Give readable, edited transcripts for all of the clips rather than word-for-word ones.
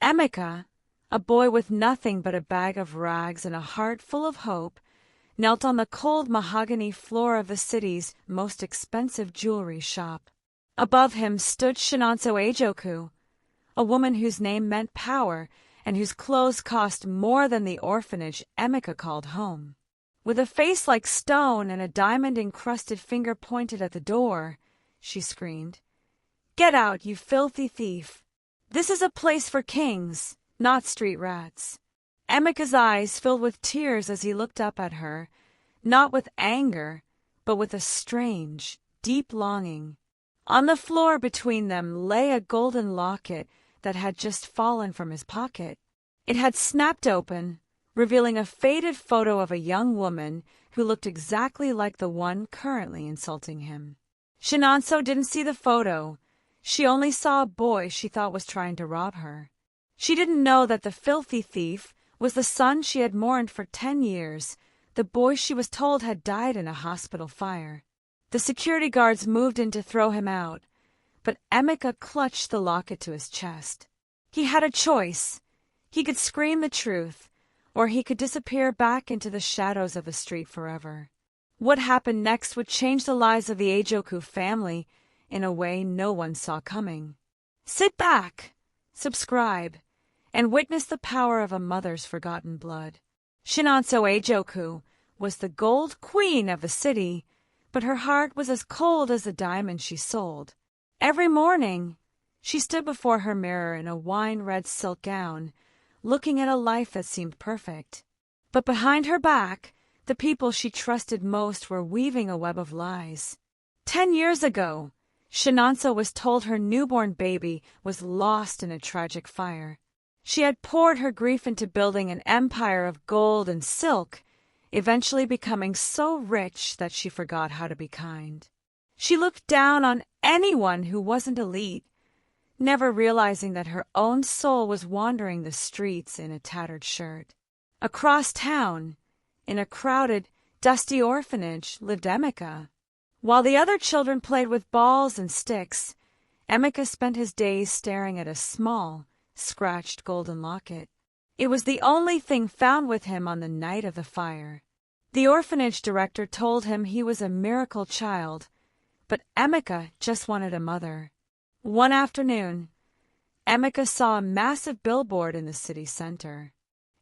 Emeka, a boy with nothing but a bag of rags and a heart full of hope, knelt on the cold mahogany floor of the city's most expensive jewelry shop. Above him stood Chinonso Ajoku, a woman whose name meant power and whose clothes cost more than the orphanage Emeka called home. With a face like stone and a diamond-encrusted finger pointed at the door, she screamed, "Get out, you filthy thief! This is a place for kings, not street rats." Emeka's eyes filled with tears as he looked up at her, not with anger, but with a strange, deep longing. On the floor between them lay a golden locket that had just fallen from his pocket. It had snapped open, revealing a faded photo of a young woman who looked exactly like the one currently insulting him. Chinonso didn't see the photo. She only saw a boy she thought was trying to rob her. She didn't know that the filthy thief was the son she had mourned for 10 years, the boy she was told had died in a hospital fire. The security guards moved in to throw him out, but Emeka clutched the locket to his chest. He had a choice. He could scream the truth, or he could disappear back into the shadows of the street forever. What happened next would change the lives of the Ajoku family in a way no one saw coming. Sit back, subscribe, and witness the power of a mother's forgotten blood. Chinonso Ajoku was the gold queen of the city, but her heart was as cold as the diamond she sold. Every morning, she stood before her mirror in a wine-red silk gown, looking at a life that seemed perfect. But behind her back, the people she trusted most were weaving a web of lies. 10 years ago, Chinonso was told her newborn baby was lost in a tragic fire. She had poured her grief into building an empire of gold and silk, eventually becoming so rich that she forgot how to be kind. She looked down on anyone who wasn't elite, never realizing that her own soul was wandering the streets in a tattered shirt. Across town, in a crowded, dusty orphanage, lived Emeka. While the other children played with balls and sticks, Emeka spent his days staring at a small, scratched golden locket. It was the only thing found with him on the night of the fire. The orphanage director told him he was a miracle child, but Emeka just wanted a mother. One afternoon, Emeka saw a massive billboard in the city center.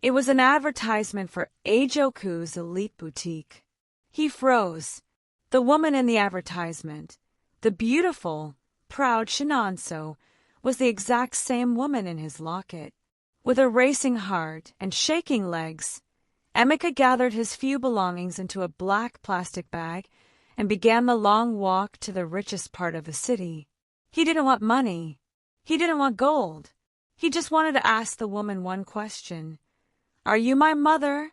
It was an advertisement for Ajoku's elite boutique. He froze. The woman in the advertisement, the beautiful, proud Chinonso, was the exact same woman in his locket. With a racing heart and shaking legs, Emeka gathered his few belongings into a black plastic bag and began the long walk to the richest part of the city. He didn't want money. He didn't want gold. He just wanted to ask the woman one question. "Are you my mother?"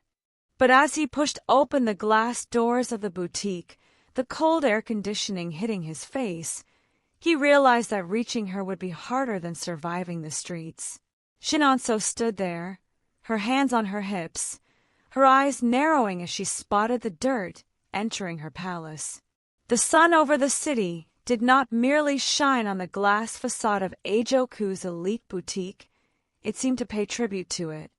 But as he pushed open the glass doors of the boutique, the cold air conditioning hitting his face, he realized that reaching her would be harder than surviving the streets. Chinonso stood there, her hands on her hips, her eyes narrowing as she spotted the dirt entering her palace. The sun over the city did not merely shine on the glass facade of Ajoku's elite boutique, it seemed to pay tribute to it.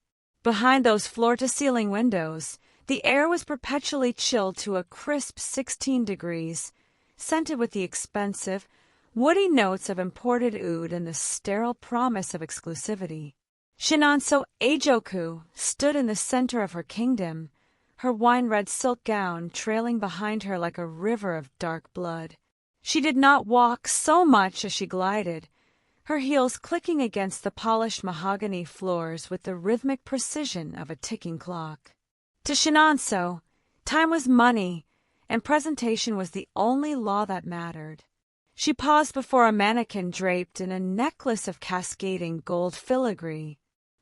Behind those floor-to-ceiling windows, the air was perpetually chilled to a crisp 16 degrees, scented with the expensive, woody notes of imported oud and the sterile promise of exclusivity. Chinonso Ajoku stood in the center of her kingdom, her wine-red silk gown trailing behind her like a river of dark blood. She did not walk so much as she glided, her heels clicking against the polished mahogany floors with the rhythmic precision of a ticking clock. To Chinonso, time was money, and presentation was the only law that mattered. She paused before a mannequin draped in a necklace of cascading gold filigree.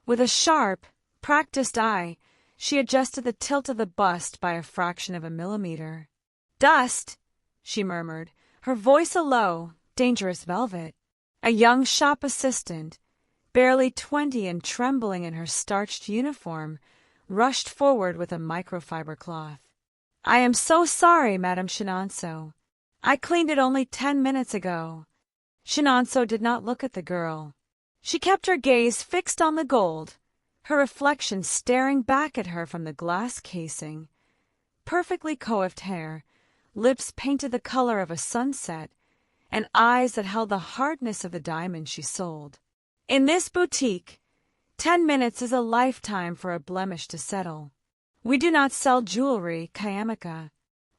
With a sharp, practiced eye, she adjusted the tilt of the bust by a fraction of a millimeter. "Dust," she murmured, her voice a low, dangerous velvet. A young shop assistant, barely 20 and trembling in her starched uniform, rushed forward with a microfiber cloth. "I am so sorry, Madame Chinonso. I cleaned it only 10 minutes ago." Chinonso did not look at the girl. She kept her gaze fixed on the gold, her reflection staring back at her from the glass casing. Perfectly coiffed hair, lips painted the color of a sunset, and eyes that held the hardness of the diamond she sold. In this boutique, 10 minutes is a lifetime for a blemish to settle. We do not sell jewelry, Emeka.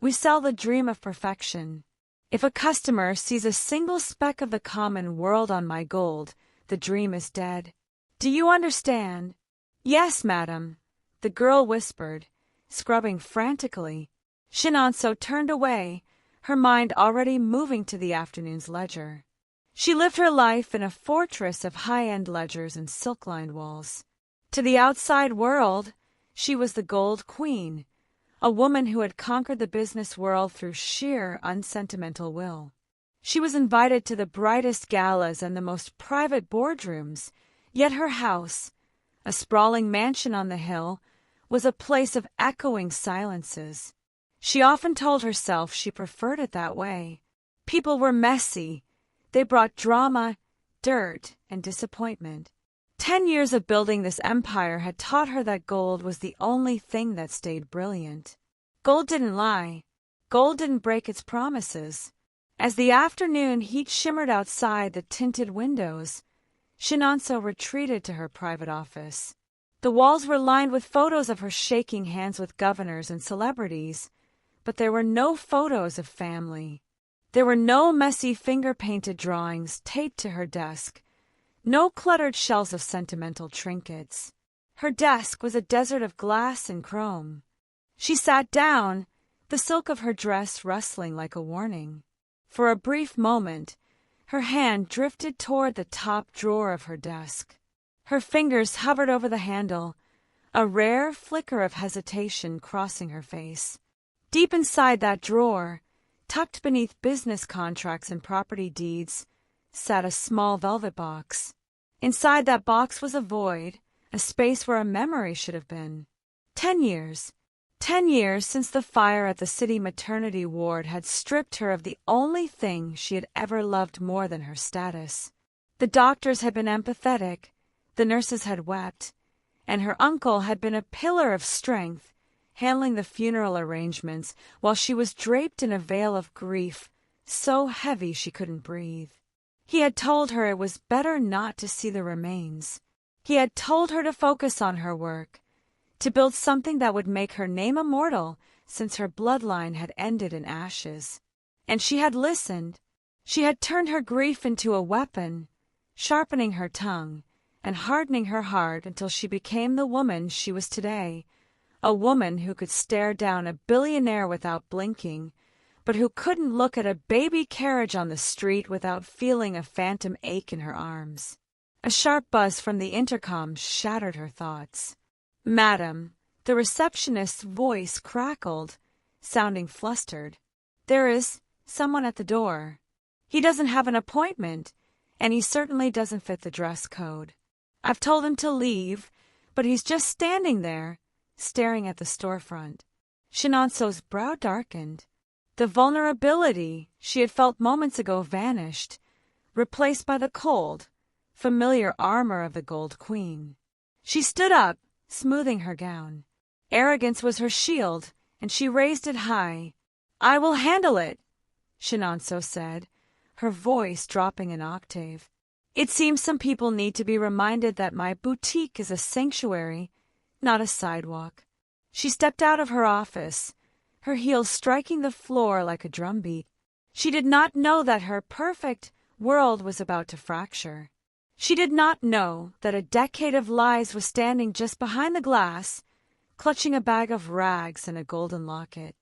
We sell the dream of perfection. If a customer sees a single speck of the common world on my gold, the dream is dead. Do you understand? Yes, madam, the girl whispered, scrubbing frantically. Chinonso turned away, her mind already moving to the afternoon's ledger. She lived her life in a fortress of high-end ledgers and silk-lined walls. To the outside world, she was the gold queen, a woman who had conquered the business world through sheer unsentimental will. She was invited to the brightest galas and the most private boardrooms, yet her house, a sprawling mansion on the hill, was a place of echoing silences. She often told herself she preferred it that way. People were messy. They brought drama, dirt, and disappointment. 10 years of building this empire had taught her that gold was the only thing that stayed brilliant. Gold didn't lie. Gold didn't break its promises. As the afternoon heat shimmered outside the tinted windows, Chinonso retreated to her private office. The walls were lined with photos of her shaking hands with governors and celebrities, but there were no photos of family. There were no messy finger-painted drawings taped to her desk, no cluttered shelves of sentimental trinkets. Her desk was a desert of glass and chrome. She sat down, the silk of her dress rustling like a warning. For a brief moment, her hand drifted toward the top drawer of her desk. Her fingers hovered over the handle, a rare flicker of hesitation crossing her face. Deep inside that drawer, tucked beneath business contracts and property deeds, sat a small velvet box. Inside that box was a void, a space where a memory should have been. 10 years. 10 years since the fire at the city maternity ward had stripped her of the only thing she had ever loved more than her status. The doctors had been empathetic, the nurses had wept, and her uncle had been a pillar of strength, handling the funeral arrangements while she was draped in a veil of grief, so heavy she couldn't breathe. He had told her it was better not to see the remains. He had told her to focus on her work, to build something that would make her name immortal since her bloodline had ended in ashes. And she had listened. She had turned her grief into a weapon, sharpening her tongue and hardening her heart until she became the woman she was today, a woman who could stare down a billionaire without blinking, but who couldn't look at a baby carriage on the street without feeling a phantom ache in her arms. A sharp buzz from the intercom shattered her thoughts. "Madam," the receptionist's voice crackled, sounding flustered. "There is someone at the door. He doesn't have an appointment, and he certainly doesn't fit the dress code. I've told him to leave, but he's just standing there, staring at the storefront." Chinonso's brow darkened. The vulnerability she had felt moments ago vanished, replaced by the cold, familiar armor of the Gold Queen. She stood up, smoothing her gown. Arrogance was her shield, and she raised it high. "I will handle it," Chinonso said, her voice dropping an octave. "It seems some people need to be reminded that my boutique is a sanctuary, not a sidewalk." She stepped out of her office, her heels striking the floor like a drumbeat. She did not know that her perfect world was about to fracture. She did not know that a decade of lies was standing just behind the glass, clutching a bag of rags and a golden locket.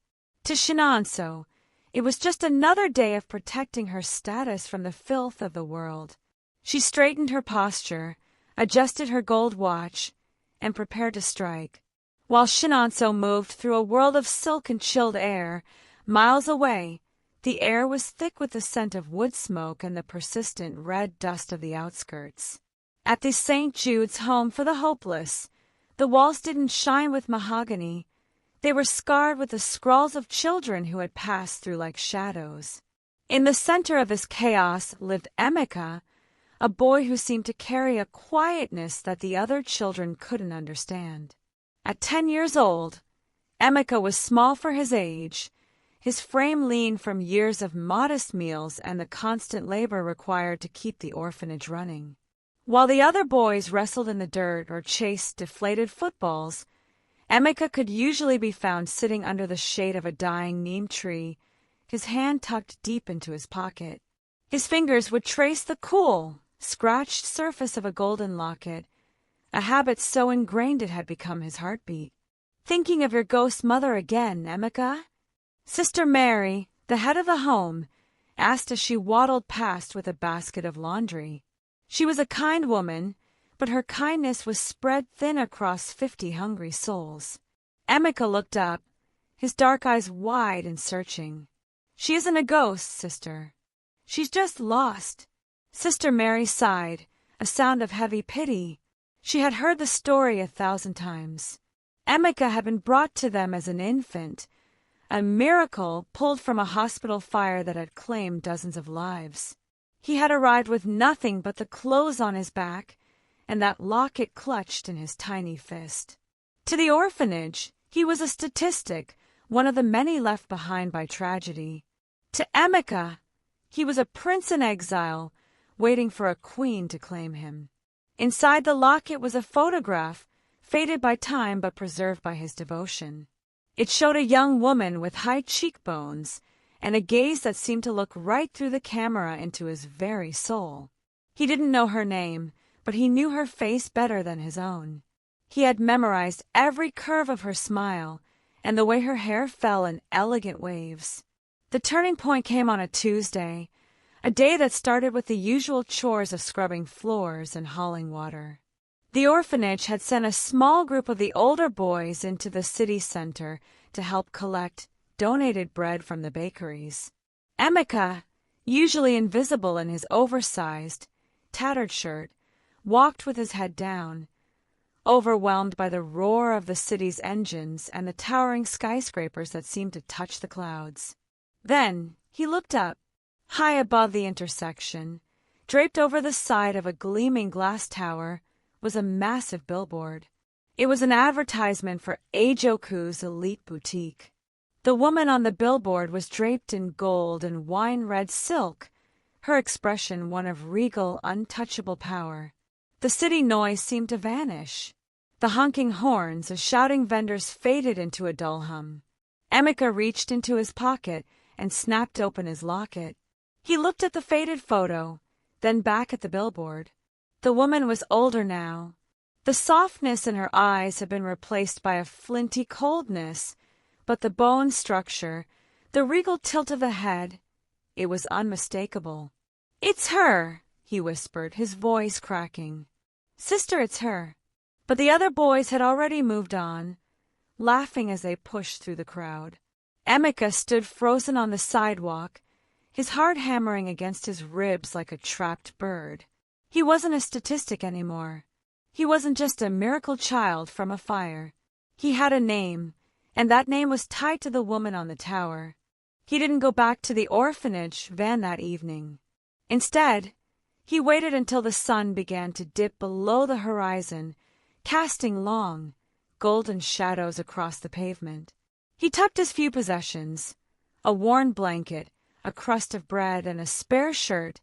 To Chinonso, it was just another day of protecting her status from the filth of the world. She straightened her posture, adjusted her gold watch, and prepared to strike. While Chinonso moved through a world of silk and chilled air, miles away, the air was thick with the scent of wood smoke and the persistent red dust of the outskirts. At the St. Jude's Home for the Hopeless, the walls didn't shine with mahogany. They were scarred with the scrawls of children who had passed through like shadows. In the center of this chaos lived Emeka, a boy who seemed to carry a quietness that the other children couldn't understand. At 10 years old, Emeka was small for his age, his frame lean from years of modest meals and the constant labor required to keep the orphanage running. While the other boys wrestled in the dirt or chased deflated footballs, Emeka could usually be found sitting under the shade of a dying neem tree, his hand tucked deep into his pocket. His fingers would trace the cool, scratched surface of a golden locket, a habit so ingrained it had become his heartbeat. "Thinking of your ghost mother again, Emeka?" Sister Mary, the head of the home, asked as she waddled past with a basket of laundry. She was a kind woman, but her kindness was spread thin across 50 hungry souls. Emeka looked up, his dark eyes wide and searching. "She isn't a ghost, sister. She's just lost." Sister Mary sighed, a sound of heavy pity. She had heard the story 1,000 times. Emeka had been brought to them as an infant, a miracle pulled from a hospital fire that had claimed dozens of lives. He had arrived with nothing but the clothes on his back and that locket clutched in his tiny fist. To the orphanage, he was a statistic, one of the many left behind by tragedy. To Emeka, he was a prince in exile, waiting for a queen to claim him. Inside the locket was a photograph, faded by time but preserved by his devotion. It showed a young woman with high cheekbones and a gaze that seemed to look right through the camera into his very soul. He didn't know her name, but he knew her face better than his own. He had memorized every curve of her smile and the way her hair fell in elegant waves. The turning point came on a Tuesday, a day that started with the usual chores of scrubbing floors and hauling water. The orphanage had sent a small group of the older boys into the city center to help collect donated bread from the bakeries. Emeka, usually invisible in his oversized, tattered shirt, walked with his head down, overwhelmed by the roar of the city's engines and the towering skyscrapers that seemed to touch the clouds. Then he looked up. High above the intersection, draped over the side of a gleaming glass tower, was a massive billboard. It was an advertisement for Ajoku's elite boutique. The woman on the billboard was draped in gold and wine-red silk, her expression one of regal, untouchable power. The city noise seemed to vanish. The honking horns, the shouting vendors faded into a dull hum. Emeka reached into his pocket and snapped open his locket. He looked at the faded photo, then back at the billboard. The woman was older now. The softness in her eyes had been replaced by a flinty coldness, but the bone structure, the regal tilt of the head, it was unmistakable. "It's her," he whispered, his voice cracking. "Sister, it's her." But the other boys had already moved on, laughing as they pushed through the crowd. Emeka stood frozen on the sidewalk, his heart hammering against his ribs like a trapped bird. He wasn't a statistic anymore. He wasn't just a miracle child from a fire. He had a name, and that name was tied to the woman on the tower. He didn't go back to the orphanage van that evening. Instead, he waited until the sun began to dip below the horizon, casting long, golden shadows across the pavement. He tucked his few possessions, a worn blanket, a crust of bread, and a spare shirt,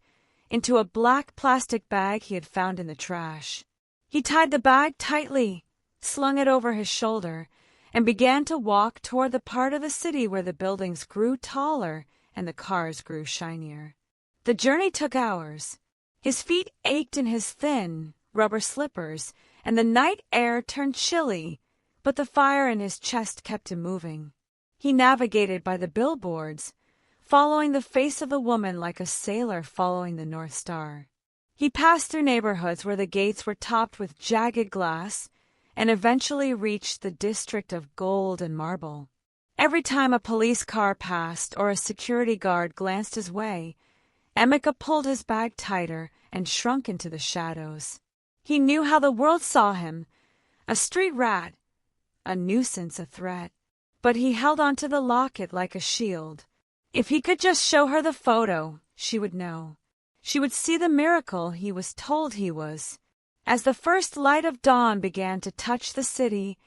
into a black plastic bag he had found in the trash. He tied the bag tightly, slung it over his shoulder, and began to walk toward the part of the city where the buildings grew taller and the cars grew shinier. The journey took hours. His feet ached in his thin, rubber slippers, and the night air turned chilly, but the fire in his chest kept him moving. He navigated by the billboards, following the face of the woman like a sailor following the North Star. He passed through neighborhoods where the gates were topped with jagged glass and eventually reached the district of gold and marble. Every time a police car passed or a security guard glanced his way, Emeka pulled his bag tighter and shrunk into the shadows. He knew how the world saw him, a street rat, a nuisance, a threat. But he held onto the locket like a shield. If he could just show her the photo, she would know. She would see the miracle he was told he was. As the first light of dawn began to touch the city,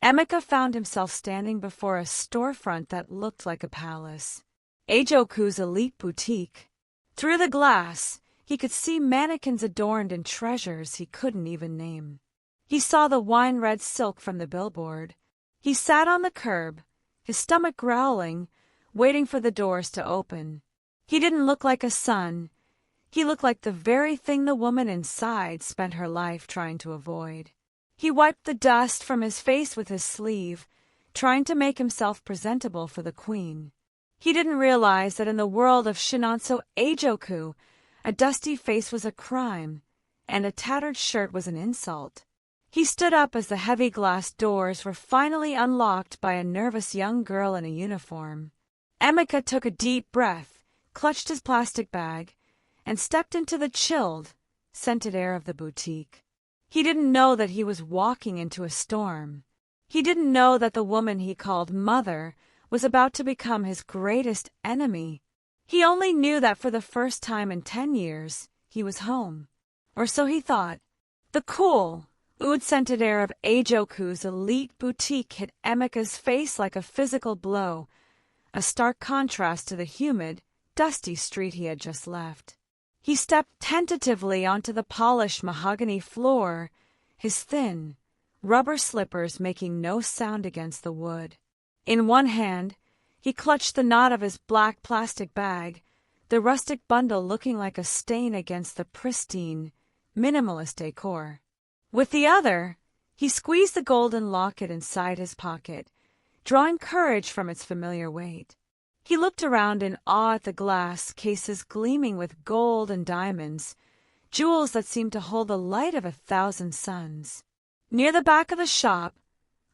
Emeka found himself standing before a storefront that looked like a palace. Ajoku's elite boutique. Through the glass, he could see mannequins adorned in treasures he couldn't even name. He saw the wine-red silk from the billboard. He sat on the curb, his stomach growling, waiting for the doors to open. He didn't look like a son. He looked like the very thing the woman inside spent her life trying to avoid. He wiped the dust from his face with his sleeve, trying to make himself presentable for the queen. He didn't realize that in the world of Chinonso Ajoku, a dusty face was a crime, and a tattered shirt was an insult. He stood up as the heavy glass doors were finally unlocked by a nervous young girl in a uniform. Emeka took a deep breath, clutched his plastic bag, and stepped into the chilled, scented air of the boutique. He didn't know that he was walking into a storm. He didn't know that the woman he called mother was about to become his greatest enemy. He only knew that for the first time in 10 years, he was home. Or so he thought. The cool, oud-scented air of Ajoku's elite boutique hit Emeka's face like a physical blow, a stark contrast to the humid, dusty street he had just left. He stepped tentatively onto the polished mahogany floor, his thin, rubber slippers making no sound against the wood. In one hand, he clutched the knot of his black plastic bag, the rustic bundle looking like a stain against the pristine, minimalist decor. With the other, he squeezed the golden locket inside his pocket, drawing courage from its familiar weight. He looked around in awe at the glass cases gleaming with gold and diamonds, jewels that seemed to hold the light of 1,000 suns. Near the back of the shop,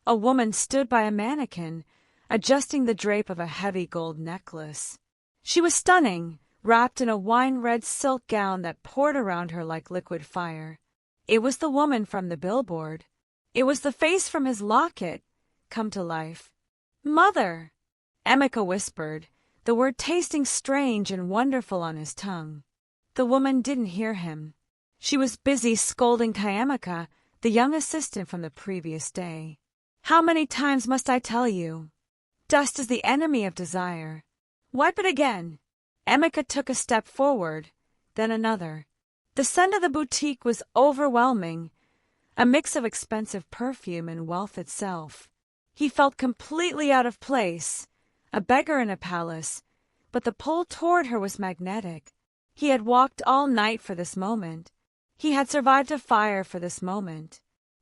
a woman stood by a mannequin, adjusting the drape of a heavy gold necklace. She was stunning, wrapped in a wine-red silk gown that poured around her like liquid fire. It was the woman from the billboard. It was the face from his locket, come to life. "Mother!" Emeka whispered, the word tasting strange and wonderful on his tongue. The woman didn't hear him. She was busy scolding Emeka, the young assistant from the previous day. "How many times must I tell you? Dust is the enemy of desire. Wipe it again." Emeka took a step forward, then another. The scent of the boutique was overwhelming, a mix of expensive perfume and wealth itself. He felt completely out of place, a beggar in a palace, but the pull toward her was magnetic. He had walked all night for this moment. He had survived a fire for this moment.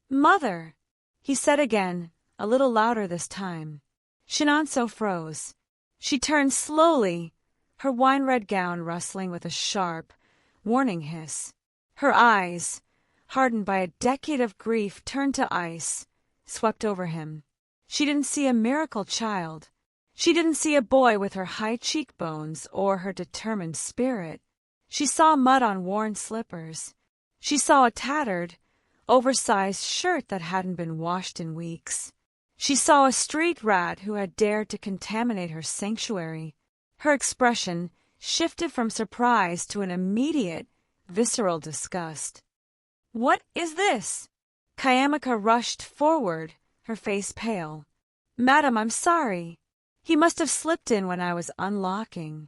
"Mother!" he said again, a little louder this time. Chinonso froze. She turned slowly, her wine-red gown rustling with a sharp, warning hiss. Her eyes, hardened by a decade of grief, turned to ice, swept over him. She didn't see a miracle child. She didn't see a boy with her high cheekbones or her determined spirit. She saw mud on worn slippers. She saw a tattered, oversized shirt that hadn't been washed in weeks. She saw a street rat who had dared to contaminate her sanctuary. Her expression shifted from surprise to an immediate, visceral disgust. "What is this?" Emeka rushed forward, her face pale. "Madam, I'm sorry. He must have slipped in when I was unlocking.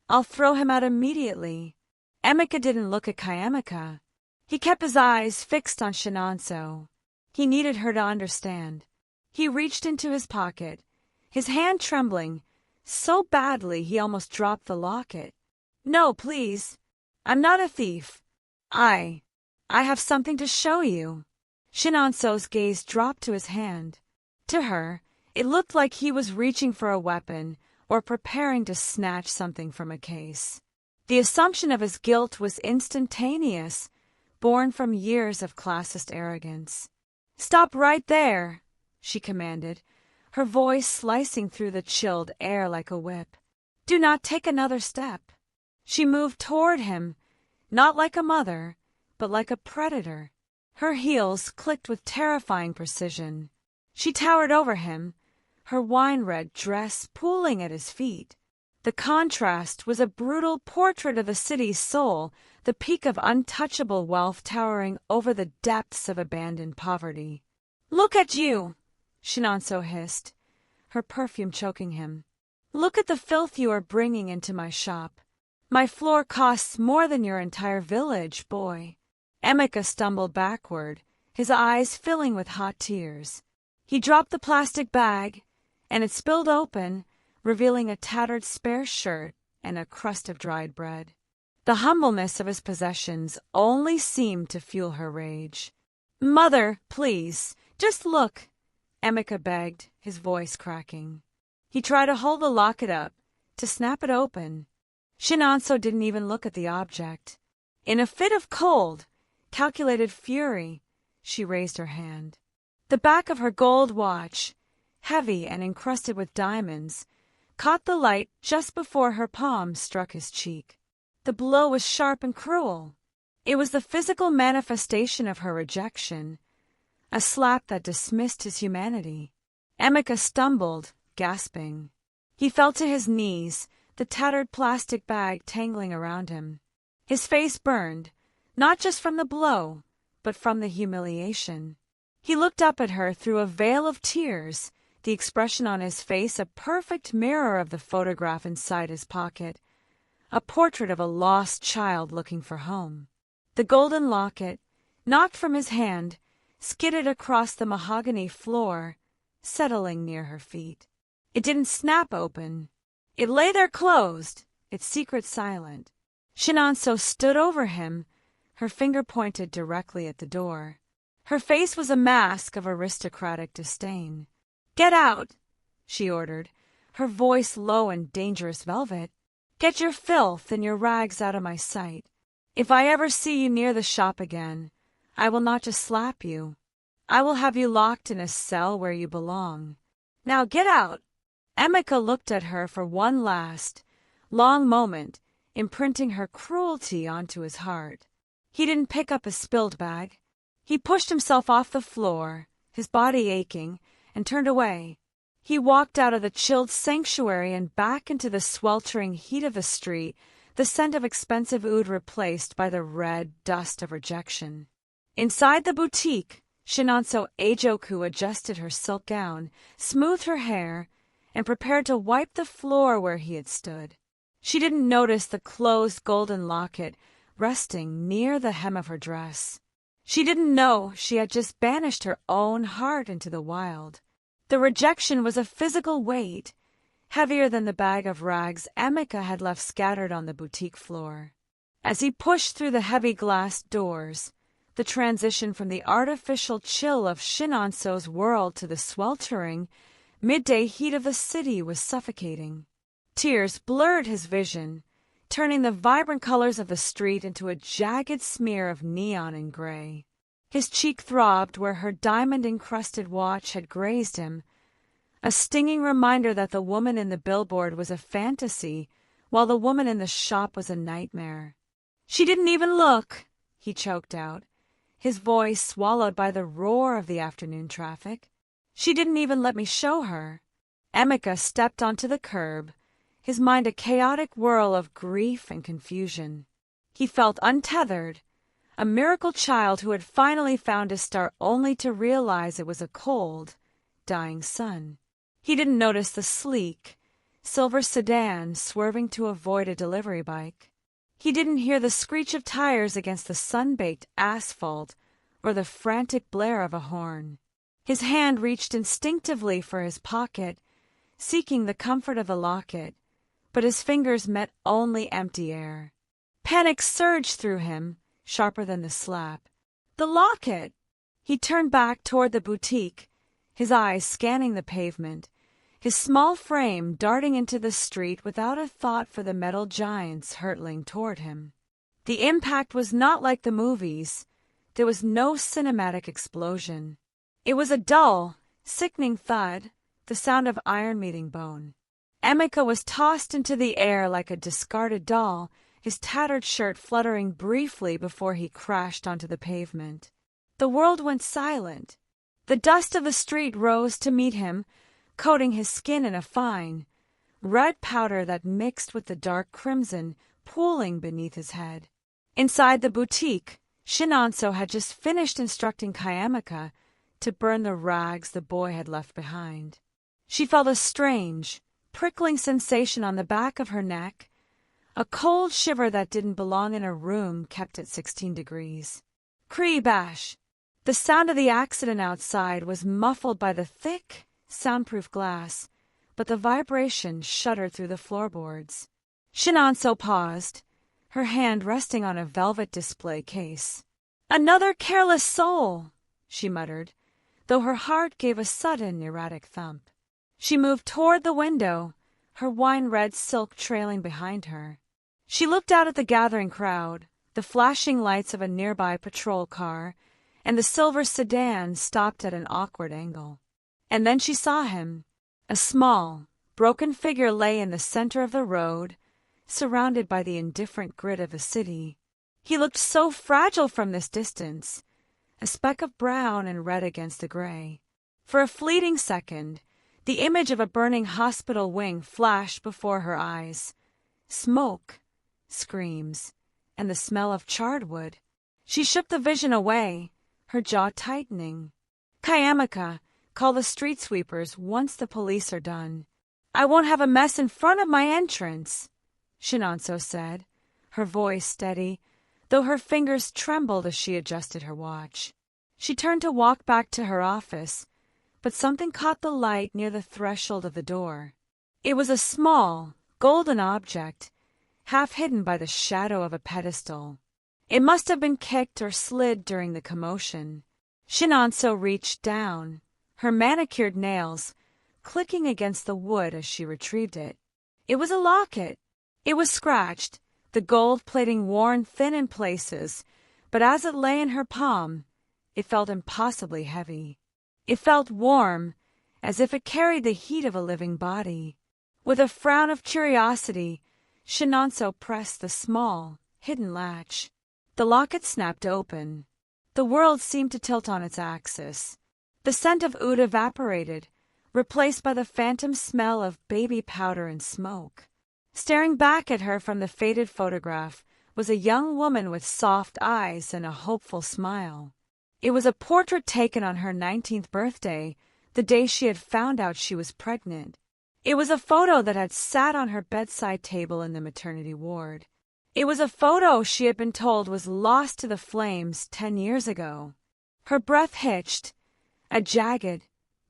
I'll throw him out immediately." Emeka didn't look at Emeka. He kept his eyes fixed on Chinonso. He needed her to understand. He reached into his pocket, his hand trembling, so badly he almost dropped the locket. "No, please. I'm not a thief. I have something to show you." Chinonso's gaze dropped to his hand. To her, it looked like he was reaching for a weapon or preparing to snatch something from a case. The assumption of his guilt was instantaneous, born from years of classist arrogance. "Stop right there," she commanded, her voice slicing through the chilled air like a whip. "Do not take another step." She moved toward him, not like a mother, but like a predator. Her heels clicked with terrifying precision. She towered over him, her wine-red dress pooling at his feet. The contrast was a brutal portrait of the city's soul, the peak of untouchable wealth towering over the depths of abandoned poverty. "Look at you!" Chinonso hissed, her perfume choking him. "Look at the filth you are bringing into my shop. My floor costs more than your entire village, boy." Emeka stumbled backward, his eyes filling with hot tears. He dropped the plastic bag, and it spilled open, revealing a tattered spare shirt and a crust of dried bread. The humbleness of his possessions only seemed to fuel her rage. "Mother, please, just look," Emeka begged, his voice cracking. He tried to hold the locket up, to snap it open. Chinonso didn't even look at the object. In a fit of cold, calculated fury, she raised her hand. The back of her gold watch, heavy and encrusted with diamonds, caught the light just before her palm struck his cheek. The blow was sharp and cruel. It was the physical manifestation of her rejection, a slap that dismissed his humanity. Emeka stumbled, gasping. He fell to his knees, the tattered plastic bag tangling around him. His face burned, not just from the blow, but from the humiliation. He looked up at her through a veil of tears, the expression on his face a perfect mirror of the photograph inside his pocket, a portrait of a lost child looking for home. The golden locket, knocked from his hand, skidded across the mahogany floor, settling near her feet. It didn't snap open. It lay there closed, its secret silent. Chinonso stood over him, her finger pointed directly at the door. Her face was a mask of aristocratic disdain. "Get out," she ordered, her voice low and dangerous velvet. "Get your filth and your rags out of my sight. If I ever see you near the shop again, I will not just slap you. I will have you locked in a cell where you belong. Now get out." Emeka looked at her for one last, long moment, imprinting her cruelty onto his heart. He didn't pick up his spilled bag. He pushed himself off the floor, his body aching, and turned away. He walked out of the chilled sanctuary and back into the sweltering heat of the street, the scent of expensive oud replaced by the red dust of rejection. Inside the boutique, Chinonso Ajoku adjusted her silk gown, smoothed her hair, and prepared to wipe the floor where he had stood. She didn't notice the closed golden locket resting near the hem of her dress. She didn't know she had just banished her own heart into the wild. The rejection was a physical weight, heavier than the bag of rags Emeka had left scattered on the boutique floor. As he pushed through the heavy glass doors, the transition from the artificial chill of Chinonso's world to the sweltering, midday heat of the city was suffocating. Tears blurred his vision, turning the vibrant colors of the street into a jagged smear of neon and gray. His cheek throbbed where her diamond-encrusted watch had grazed him, a stinging reminder that the woman in the billboard was a fantasy, while the woman in the shop was a nightmare. "She didn't even look," he choked out, his voice swallowed by the roar of the afternoon traffic. "She didn't even let me show her." Emeka stepped onto the curb, his mind a chaotic whirl of grief and confusion. He felt untethered, a miracle child who had finally found a star only to realize it was a cold, dying sun. He didn't notice the sleek, silver sedan swerving to avoid a delivery bike. He didn't hear the screech of tires against the sun-baked asphalt or the frantic blare of a horn. His hand reached instinctively for his pocket, seeking the comfort of the locket, but his fingers met only empty air. Panic surged through him, sharper than the slap. The locket! He turned back toward the boutique, his eyes scanning the pavement, his small frame darting into the street without a thought for the metal giants hurtling toward him. The impact was not like the movies. There was no cinematic explosion. It was a dull, sickening thud, the sound of iron meeting bone. Emeka was tossed into the air like a discarded doll, his tattered shirt fluttering briefly before he crashed onto the pavement. The world went silent. The dust of the street rose to meet him, coating his skin in a fine, red powder that mixed with the dark crimson pooling beneath his head. Inside the boutique, Chinonso had just finished instructing Emeka to burn the rags the boy had left behind. She felt a strange, prickling sensation on the back of her neck, a cold shiver that didn't belong in a room kept at 16 degrees. Cree bash! The sound of the accident outside was muffled by the thick, soundproof glass, but the vibration shuddered through the floorboards. Chinonso paused, her hand resting on a velvet display case. "Another careless soul," she muttered, though her heart gave a sudden, erratic thump. She moved toward the window, her wine-red silk trailing behind her. She looked out at the gathering crowd, the flashing lights of a nearby patrol car, and the silver sedan stopped at an awkward angle. And then she saw him. A small, broken figure lay in the center of the road, surrounded by the indifferent grid of the city. He looked so fragile from this distance, a speck of brown and red against the gray. For a fleeting second, the image of a burning hospital wing flashed before her eyes. Smoke, screams, and the smell of charred wood. She shook the vision away, her jaw tightening. "Emeka, call the street sweepers once the police are done. I won't have a mess in front of my entrance," Chinonso said, her voice steady, though her fingers trembled as she adjusted her watch. She turned to walk back to her office, but something caught the light near the threshold of the door. It was a small, golden object, half hidden by the shadow of a pedestal. It must have been kicked or slid during the commotion. Chinonso reached down, her manicured nails clicking against the wood as she retrieved it. It was a locket. It was scratched, the gold plating worn thin in places, but as it lay in her palm, it felt impossibly heavy. It felt warm, as if it carried the heat of a living body. With a frown of curiosity, Chinonso pressed the small, hidden latch. The locket snapped open. The world seemed to tilt on its axis. The scent of oud evaporated, replaced by the phantom smell of baby powder and smoke. Staring back at her from the faded photograph was a young woman with soft eyes and a hopeful smile. It was a portrait taken on her 19th birthday, the day she had found out she was pregnant. It was a photo that had sat on her bedside table in the maternity ward. It was a photo she had been told was lost to the flames 10 years ago. Her breath hitched, a jagged,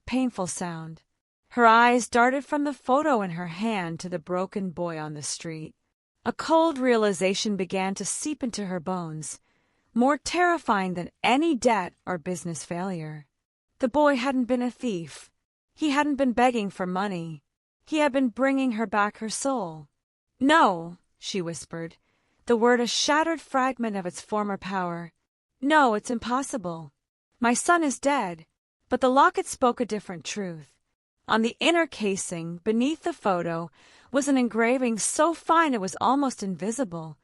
painful sound. Her eyes darted from the photo in her hand to the broken boy on the street. A cold realization began to seep into her bones, more terrifying than any debt or business failure. The boy hadn't been a thief. He hadn't been begging for money. He had been bringing her back her soul. "No," she whispered, the word a shattered fragment of its former power. "No, it's impossible. My son is dead." But the locket spoke a different truth. On the inner casing, beneath the photo, was an engraving so fine it was almost invisible.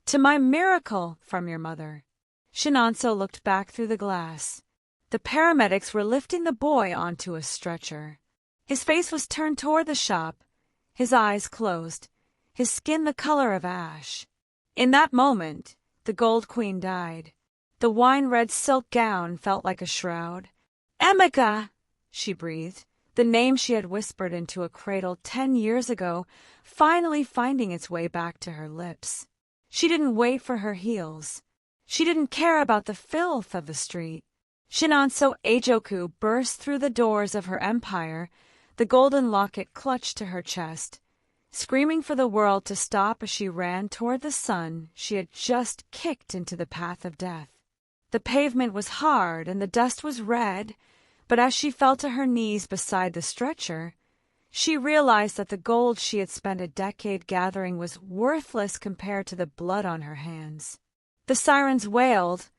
"To my miracle from your mother." Chinonso looked back through the glass. The paramedics were lifting the boy onto a stretcher. His face was turned toward the shop, his eyes closed, his skin the color of ash. In that moment, the Gold Queen died. The wine-red silk gown felt like a shroud. "Emeka!" she breathed, the name she had whispered into a cradle 10 years ago, finally finding its way back to her lips. She didn't wait for her heels. She didn't care about the filth of the street. Chinonso Ajoku burst through the doors of her empire, the golden locket clutched to her chest, screaming for the world to stop as she ran toward the sun she had just kicked into the path of death. The pavement was hard and the dust was red, but as she fell to her knees beside the stretcher, she realized that the gold she had spent a decade gathering was worthless compared to the blood on her hands. The sirens wailed,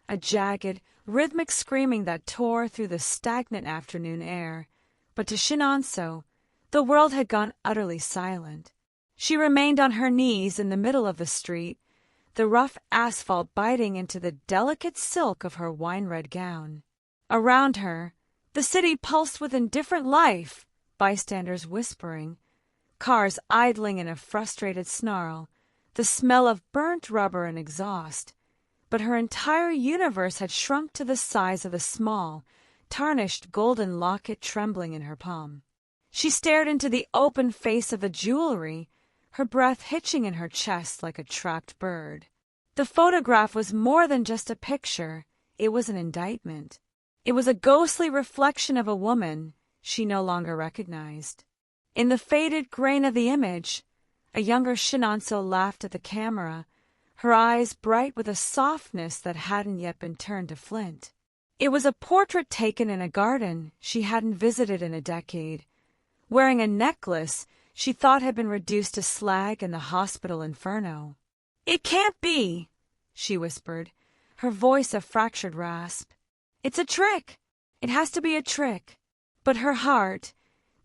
a jagged, rhythmic screaming that tore through the stagnant afternoon air, but to Chinonso, the world had gone utterly silent. She remained on her knees in the middle of the street, the rough asphalt biting into the delicate silk of her wine-red gown. Around her, the city pulsed with indifferent life, bystanders whispering, cars idling in a frustrated snarl, the smell of burnt rubber and exhaust. But her entire universe had shrunk to the size of a small, tarnished golden locket trembling in her palm. She stared into the open face of the jewelry, her breath hitching in her chest like a trapped bird. The photograph was more than just a picture, it was an indictment. It was a ghostly reflection of a woman she no longer recognized. In the faded grain of the image, a younger Chinonso laughed at the camera, her eyes bright with a softness that hadn't yet been turned to flint. It was a portrait taken in a garden she hadn't visited in a decade, wearing a necklace she thought had been reduced to slag in the hospital inferno. "It can't be," she whispered, her voice a fractured rasp. "It's a trick. It has to be a trick." But her heart,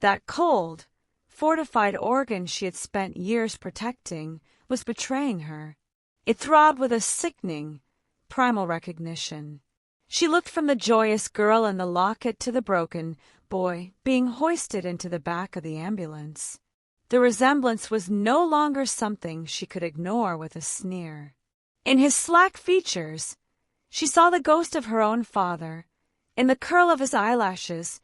that cold, fortified organ she had spent years protecting, was betraying her. It throbbed with a sickening, primal recognition. She looked from the joyous girl in the locket to the broken boy being hoisted into the back of the ambulance. The resemblance was no longer something she could ignore with a sneer. In his slack features, she saw the ghost of her own father. In the curl of his eyelashes,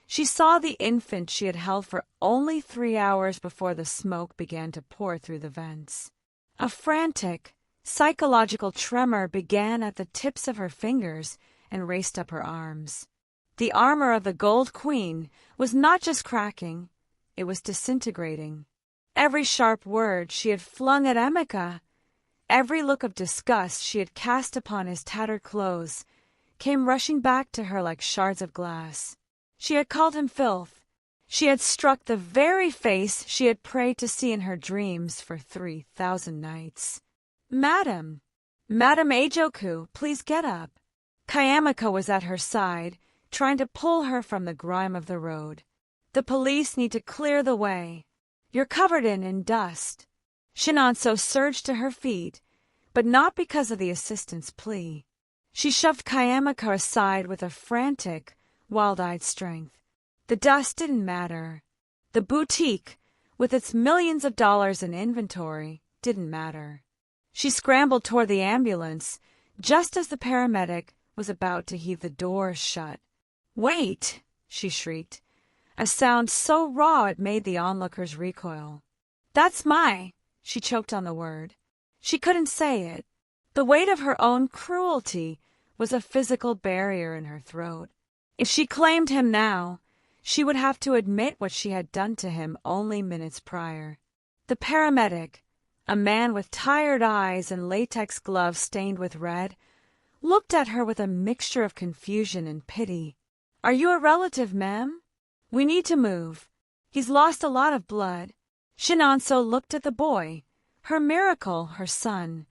she saw the infant she had held for only 3 hours before the smoke began to pour through the vents. A frantic, psychological tremor began at the tips of her fingers and raced up her arms. The armor of the Gold Queen was not just cracking, it was disintegrating. Every sharp word she had flung at Emeka, every look of disgust she had cast upon his tattered clothes, came rushing back to her like shards of glass. She had called him filth. She had struck the very face she had prayed to see in her dreams for 3,000 nights. "Madam! Madam Ajoku, please get up." Emeka was at her side, trying to pull her from the grime of the road. "The police need to clear the way. You're covered in dust." Chinonso surged to her feet, but not because of the assistant's plea. She shoved Emeka aside with a frantic, wild-eyed strength. The dust didn't matter. The boutique, with its millions of dollars in inventory, didn't matter. She scrambled toward the ambulance, just as the paramedic was about to heave the doors shut. "Wait!" she shrieked, a sound so raw it made the onlookers recoil. "That's my—" she choked on the word. She couldn't say it. The weight of her own cruelty was a physical barrier in her throat. If she claimed him now, she would have to admit what she had done to him only minutes prior. The paramedic, a man with tired eyes and latex gloves stained with red, looked at her with a mixture of confusion and pity. "Are you a relative, ma'am? We need to move. He's lost a lot of blood." Chinonso looked at the boy, her miracle, her son,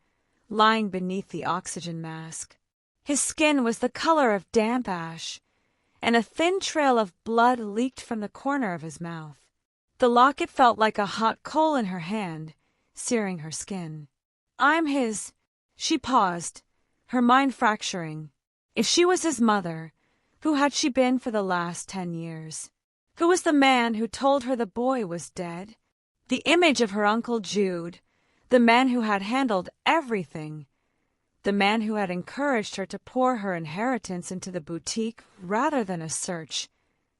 lying beneath the oxygen mask. His skin was the color of damp ash, and a thin trail of blood leaked from the corner of his mouth. The locket felt like a hot coal in her hand, searing her skin. "I'm his—" She paused, her mind fracturing. If she was his mother, who had she been for the last 10 years? Who was the man who told her the boy was dead? The image of her Uncle Jude, the man who had handled everything, the man who had encouraged her to pour her inheritance into the boutique rather than a search,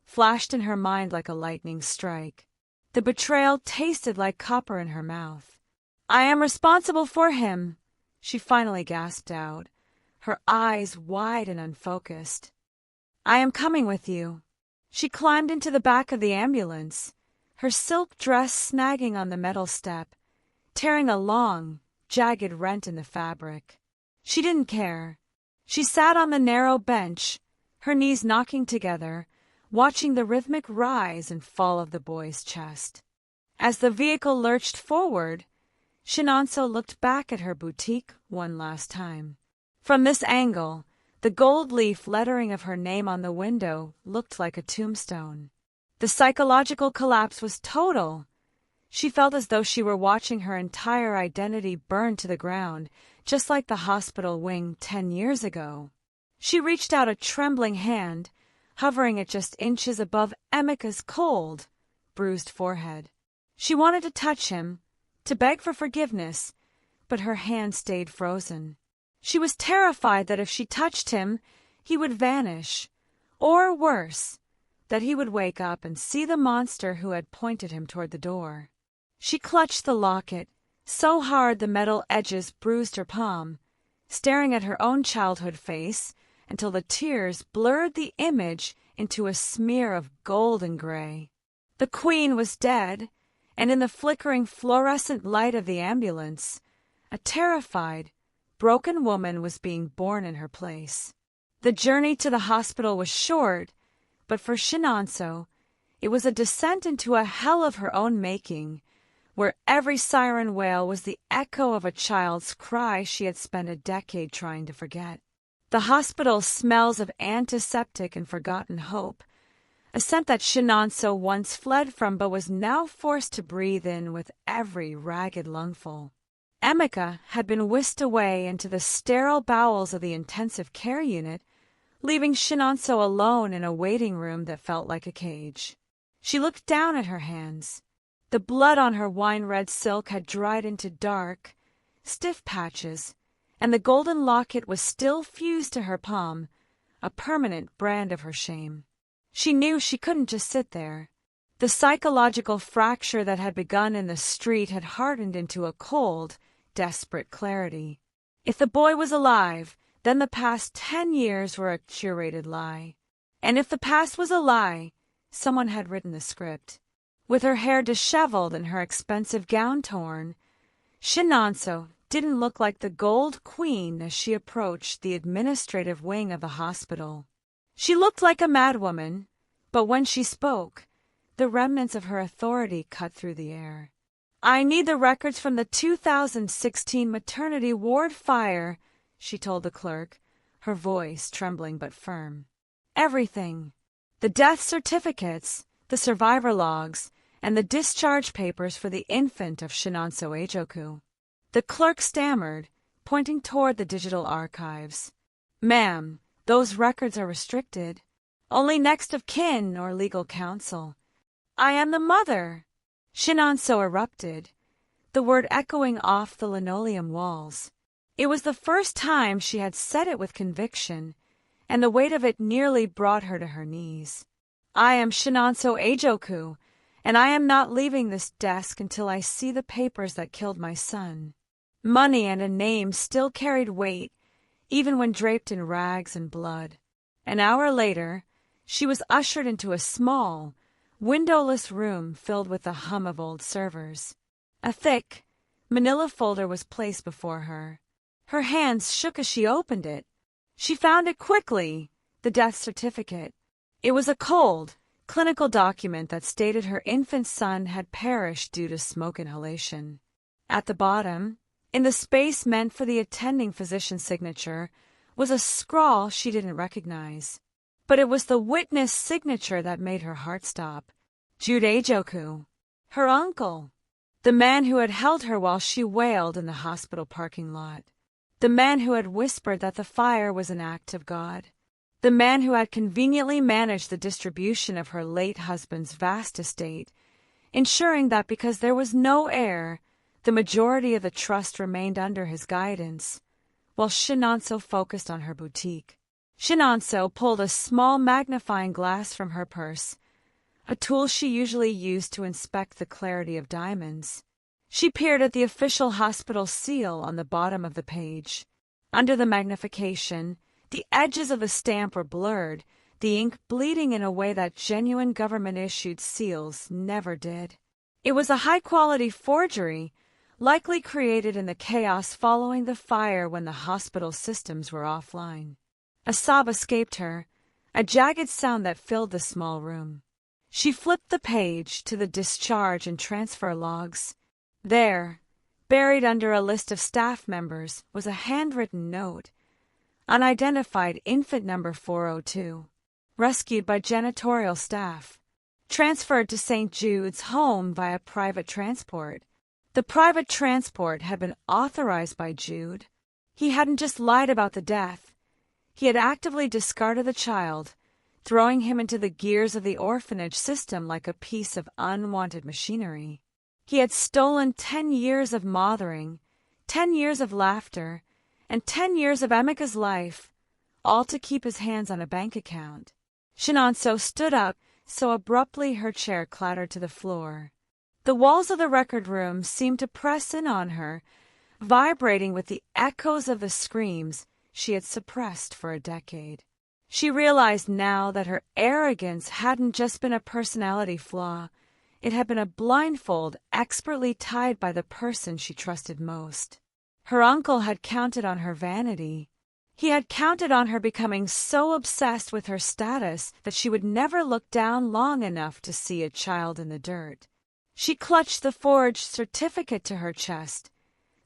flashed in her mind like a lightning strike. The betrayal tasted like copper in her mouth. "I am responsible for him," she finally gasped out, her eyes wide and unfocused. "I am coming with you." She climbed into the back of the ambulance, her silk dress snagging on the metal step, tearing a long, jagged rent in the fabric. She didn't care. She sat on the narrow bench, her knees knocking together, watching the rhythmic rise and fall of the boy's chest. As the vehicle lurched forward, Chinonso looked back at her boutique one last time. From this angle, the gold leaf lettering of her name on the window looked like a tombstone. The psychological collapse was total. She felt as though she were watching her entire identity burn to the ground, just like the hospital wing 10 years ago. She reached out a trembling hand, hovering at just inches above Emeka's cold, bruised forehead. She wanted to touch him, to beg for forgiveness, but her hand stayed frozen. She was terrified that if she touched him, he would vanish, or worse, that he would wake up and see the monster who had pointed him toward the door. She clutched the locket, so hard the metal edges bruised her palm, staring at her own childhood face until the tears blurred the image into a smear of golden gray. The queen was dead, and in the flickering fluorescent light of the ambulance, a terrified, broken woman was being born in her place. The journey to the hospital was short, but for Chinonso, it was a descent into a hell of her own making, where every siren wail was the echo of a child's cry she had spent a decade trying to forget. The hospital smells of antiseptic and forgotten hope, a scent that Chinonso once fled from but was now forced to breathe in with every ragged lungful. Emeka had been whisked away into the sterile bowels of the intensive care unit, leaving Chinonso alone in a waiting room that felt like a cage. She looked down at her hands. The blood on her wine-red silk had dried into dark, stiff patches, and the golden locket was still fused to her palm, a permanent brand of her shame. She knew she couldn't just sit there. The psychological fracture that had begun in the street had hardened into a cold, desperate clarity. If the boy was alive, then the past 10 years were a curated lie. And if the past was a lie, someone had written the script. With her hair disheveled and her expensive gown torn, Chinonso didn't look like the gold queen as she approached the administrative wing of the hospital. She looked like a madwoman, but when she spoke, the remnants of her authority cut through the air. "I need the records from the 2016 maternity ward fire," she told the clerk, her voice trembling but firm. "Everything. The death certificates, the survivor logs, and the discharge papers for the infant of Chinonso Ajoku." The clerk stammered, pointing toward the digital archives. "Ma'am, those records are restricted. Only next of kin or legal counsel." "I am the mother!" Chinonso erupted, the word echoing off the linoleum walls. It was the first time she had said it with conviction, and the weight of it nearly brought her to her knees. "I am Chinonso Ajoku, and I am not leaving this desk until I see the papers that killed my son." Money and a name still carried weight, even when draped in rags and blood. An hour later, she was ushered into a small, windowless room filled with the hum of old servers. A thick, manila folder was placed before her. Her hands shook as she opened it. She found it quickly, the death certificate. It was a cold, clinical document that stated her infant son had perished due to smoke inhalation. At the bottom, in the space meant for the attending physician's signature, was a scrawl she didn't recognize. But it was the witness signature that made her heart stop. Jude Ajoku, her uncle, the man who had held her while she wailed in the hospital parking lot, the man who had whispered that the fire was an act of God, the man who had conveniently managed the distribution of her late husband's vast estate, ensuring that because there was no heir, the majority of the trust remained under his guidance, while Chinonso focused on her boutique. Chinonso pulled a small magnifying glass from her purse, a tool she usually used to inspect the clarity of diamonds. She peered at the official hospital seal on the bottom of the page. Under the magnification, the edges of the stamp were blurred, the ink bleeding in a way that genuine government-issued seals never did. It was a high-quality forgery, likely created in the chaos following the fire when the hospital systems were offline. A sob escaped her, a jagged sound that filled the small room. She flipped the page to the discharge and transfer logs. There, buried under a list of staff members, was a handwritten note. Unidentified infant number 402. Rescued by janitorial staff. Transferred to St. Jude's home via private transport. The private transport had been authorized by Jude. He hadn't just lied about the death. He had actively discarded the child, throwing him into the gears of the orphanage system like a piece of unwanted machinery. He had stolen 10 years of mothering, 10 years of laughter, and 10 years of Emeka's life, all to keep his hands on a bank account. Chinonso stood up so abruptly her chair clattered to the floor. The walls of the record room seemed to press in on her, vibrating with the echoes of the screams she had suppressed for a decade. She realized now that her arrogance hadn't just been a personality flaw, it had been a blindfold expertly tied by the person she trusted most. Her uncle had counted on her vanity. He had counted on her becoming so obsessed with her status that she would never look down long enough to see a child in the dirt. She clutched the forged certificate to her chest,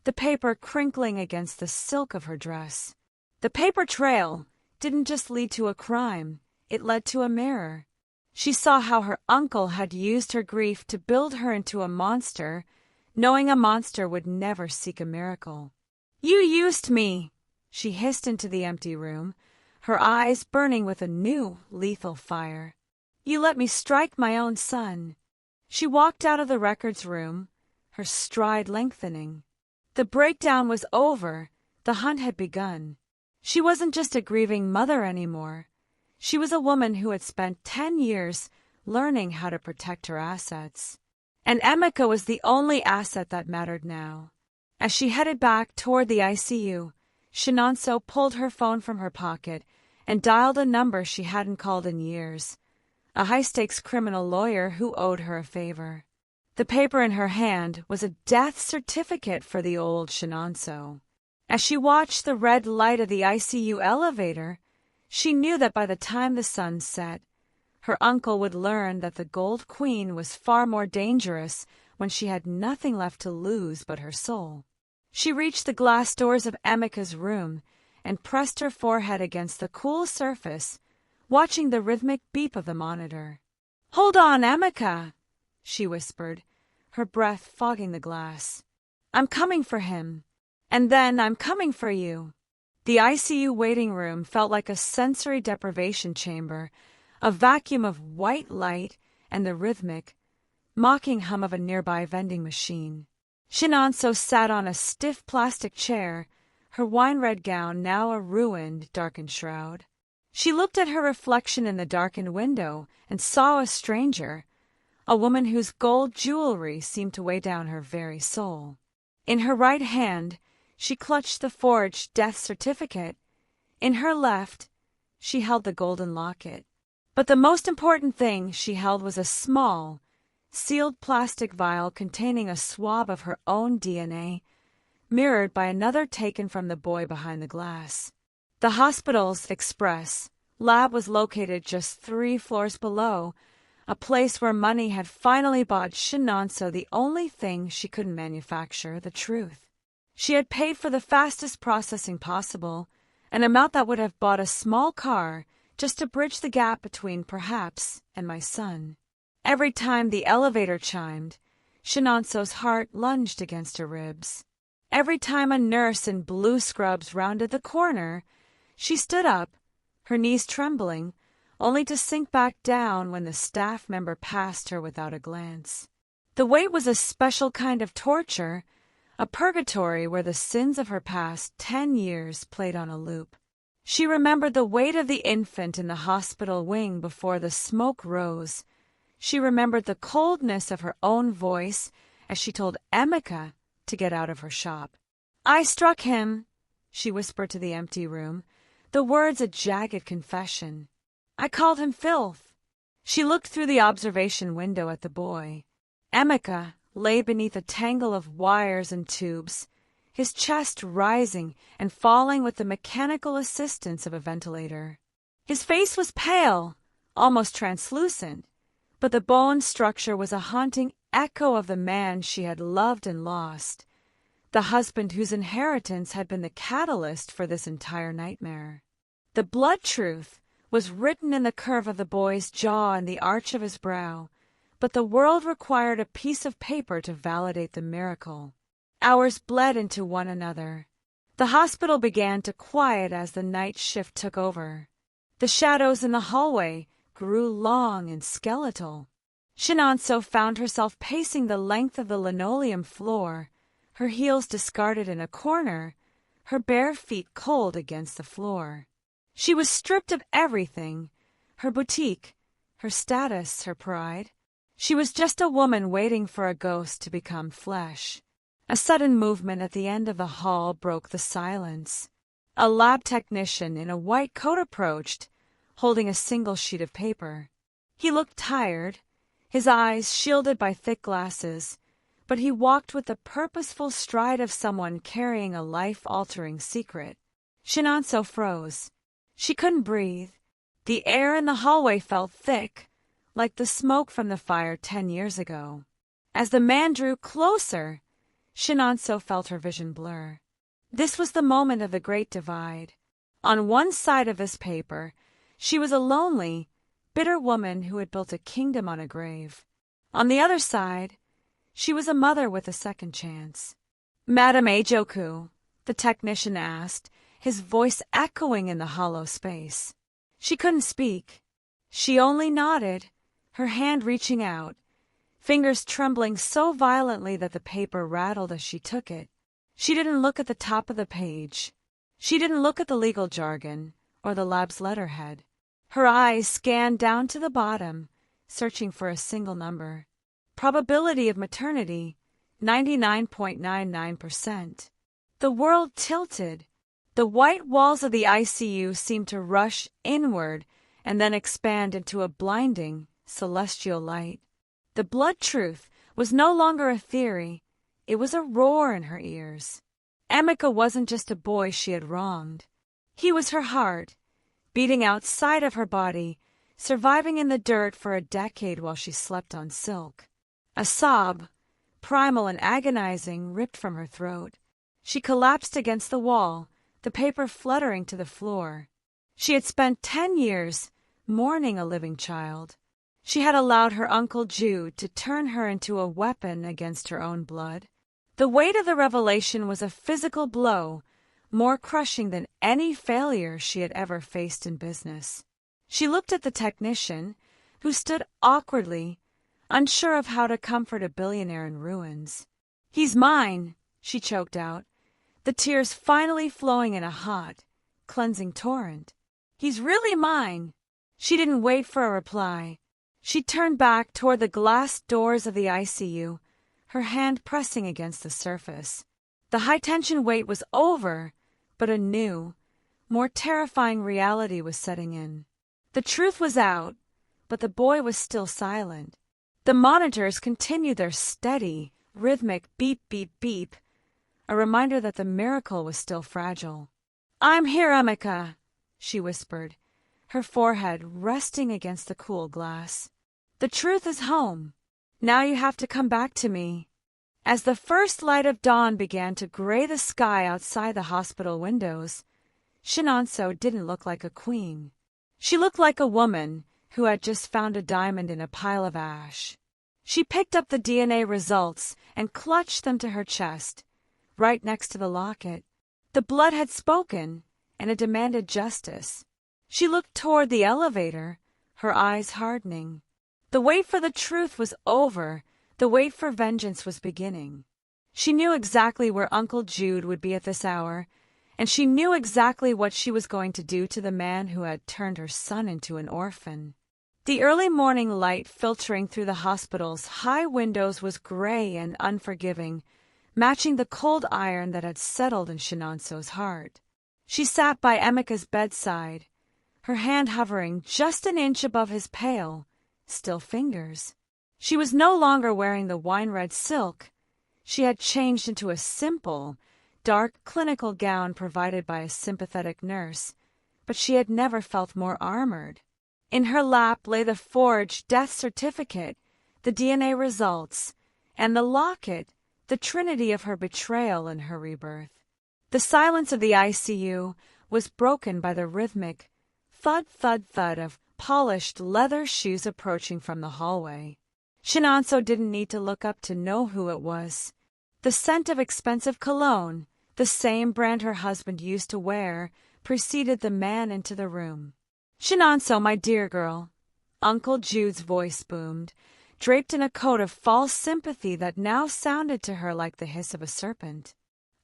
the paper crinkling against the silk of her dress. The paper trail didn't just lead to a crime, it led to a mirror. She saw how her uncle had used her grief to build her into a monster, knowing a monster would never seek a miracle. "You used me!" she hissed into the empty room, her eyes burning with a new, lethal fire. "You let me strike my own son." She walked out of the records room, her stride lengthening. The breakdown was over, the hunt had begun. She wasn't just a grieving mother anymore. She was a woman who had spent 10 years learning how to protect her assets. And Emeka was the only asset that mattered now. As she headed back toward the ICU, Chinonso pulled her phone from her pocket and dialed a number she hadn't called in years. A high-stakes criminal lawyer who owed her a favor. The paper in her hand was a death certificate for the old Chinonso. As she watched the red light of the ICU elevator, she knew that by the time the sun set, her uncle would learn that the Gold Queen was far more dangerous when she had nothing left to lose but her soul. She reached the glass doors of Emeka's room and pressed her forehead against the cool surface, watching the rhythmic beep of the monitor. "Hold on, Emeka," she whispered, her breath fogging the glass. "I'm coming for him. And then I'm coming for you." The ICU waiting room felt like a sensory deprivation chamber, a vacuum of white light and the rhythmic, mocking hum of a nearby vending machine. Chinonso sat on a stiff plastic chair, her wine-red gown now a ruined, darkened shroud. She looked at her reflection in the darkened window and saw a stranger, a woman whose gold jewelry seemed to weigh down her very soul. In her right hand, she clutched the forged death certificate. In her left, she held the golden locket. But the most important thing she held was a small, sealed plastic vial containing a swab of her own DNA, mirrored by another taken from the boy behind the glass. The hospital's express lab was located just 3 floors below, a place where money had finally bought Chinonso the only thing she couldn't manufacture, the truth. She had paid for the fastest processing possible, an amount that would have bought a small car just to bridge the gap between perhaps and my son. Every time the elevator chimed, Chinonso's heart lunged against her ribs. Every time a nurse in blue scrubs rounded the corner, she stood up, her knees trembling, only to sink back down when the staff member passed her without a glance. The wait was a special kind of torture, a purgatory where the sins of her past 10 years played on a loop. She remembered the weight of the infant in the hospital wing before the smoke rose. She remembered the coldness of her own voice as she told Emeka to get out of her shop. "I struck him," she whispered to the empty room, the words a jagged confession. "I called him filth." She looked through the observation window at the boy. Emeka lay beneath a tangle of wires and tubes, his chest rising and falling with the mechanical assistance of a ventilator. His face was pale, almost translucent, but the bone structure was a haunting echo of the man she had loved and lost, the husband whose inheritance had been the catalyst for this entire nightmare. The blood truth was written in the curve of the boy's jaw and the arch of his brow, but the world required a piece of paper to validate the miracle. Hours bled into one another. The hospital began to quiet as the night shift took over. The shadows in the hallway grew long and skeletal. Chinonso found herself pacing the length of the linoleum floor, her heels discarded in a corner, her bare feet cold against the floor. She was stripped of everything, her boutique, her status, her pride. She was just a woman waiting for a ghost to become flesh. A sudden movement at the end of the hall broke the silence. A lab technician in a white coat approached, holding a single sheet of paper. He looked tired, his eyes shielded by thick glasses, but he walked with the purposeful stride of someone carrying a life-altering secret. Chinonso froze. She couldn't breathe. The air in the hallway felt thick, like the smoke from the fire 10 years ago. As the man drew closer, Chinonso felt her vision blur. This was the moment of the Great Divide. On one side of this paper, she was a lonely, bitter woman who had built a kingdom on a grave. On the other side, she was a mother with a second chance. "Madame Ajoku," the technician asked, his voice echoing in the hollow space. She couldn't speak. She only nodded, her hand reaching out, fingers trembling so violently that the paper rattled as she took it. She didn't look at the top of the page. She didn't look at the legal jargon or the lab's letterhead. Her eyes scanned down to the bottom, searching for a single number. Probability of maternity, 99.99%. The world tilted. The white walls of the ICU seemed to rush inward and then expand into a blinding, celestial light. The blood truth was no longer a theory. It was a roar in her ears. Emeka wasn't just a boy she had wronged. He was her heart, beating outside of her body, surviving in the dirt for a decade while she slept on silk. A sob, primal and agonizing, ripped from her throat. She collapsed against the wall, the paper fluttering to the floor. She had spent 10 years mourning a living child. She had allowed her Uncle Jude to turn her into a weapon against her own blood. The weight of the revelation was a physical blow, more crushing than any failure she had ever faced in business. She looked at the technician, who stood awkwardly, unsure of how to comfort a billionaire in ruins. "He's mine," she choked out, the tears finally flowing in a hot, cleansing torrent. "He's really mine." She didn't wait for a reply. She turned back toward the glass doors of the ICU, her hand pressing against the surface. The high-tension wait was over, but a new, more terrifying reality was setting in. The truth was out, but the boy was still silent. The monitors continued their steady, rhythmic beep, beep, beep, a reminder that the miracle was still fragile. "I'm here, Emeka," she whispered, her forehead resting against the cool glass. "The truth is home. Now you have to come back to me." As the first light of dawn began to gray the sky outside the hospital windows, Chinonso didn't look like a queen. She looked like a woman who had just found a diamond in a pile of ash. She picked up the DNA results and clutched them to her chest, right next to the locket. The blood had spoken, and it demanded justice. She looked toward the elevator, her eyes hardening. The wait for the truth was over. The wait for vengeance was beginning. She knew exactly where Uncle Jude would be at this hour, and she knew exactly what she was going to do to the man who had turned her son into an orphan. The early morning light filtering through the hospital's high windows was gray and unforgiving, matching the cold iron that had settled in Chinonso's heart. She sat by Emeka's bedside, her hand hovering just an inch above his pale, still fingers. She was no longer wearing the wine-red silk. She had changed into a simple, dark clinical gown provided by a sympathetic nurse, but she had never felt more armored. In her lap lay the forged death certificate, the DNA results, and the locket, the trinity of her betrayal and her rebirth. The silence of the ICU was broken by the rhythmic thud, thud, thud of polished leather shoes approaching from the hallway. Chinonso didn't need to look up to know who it was. The scent of expensive cologne, the same brand her husband used to wear, preceded the man into the room. "Chinonso, my dear girl," Uncle Jude's voice boomed, draped in a coat of false sympathy that now sounded to her like the hiss of a serpent.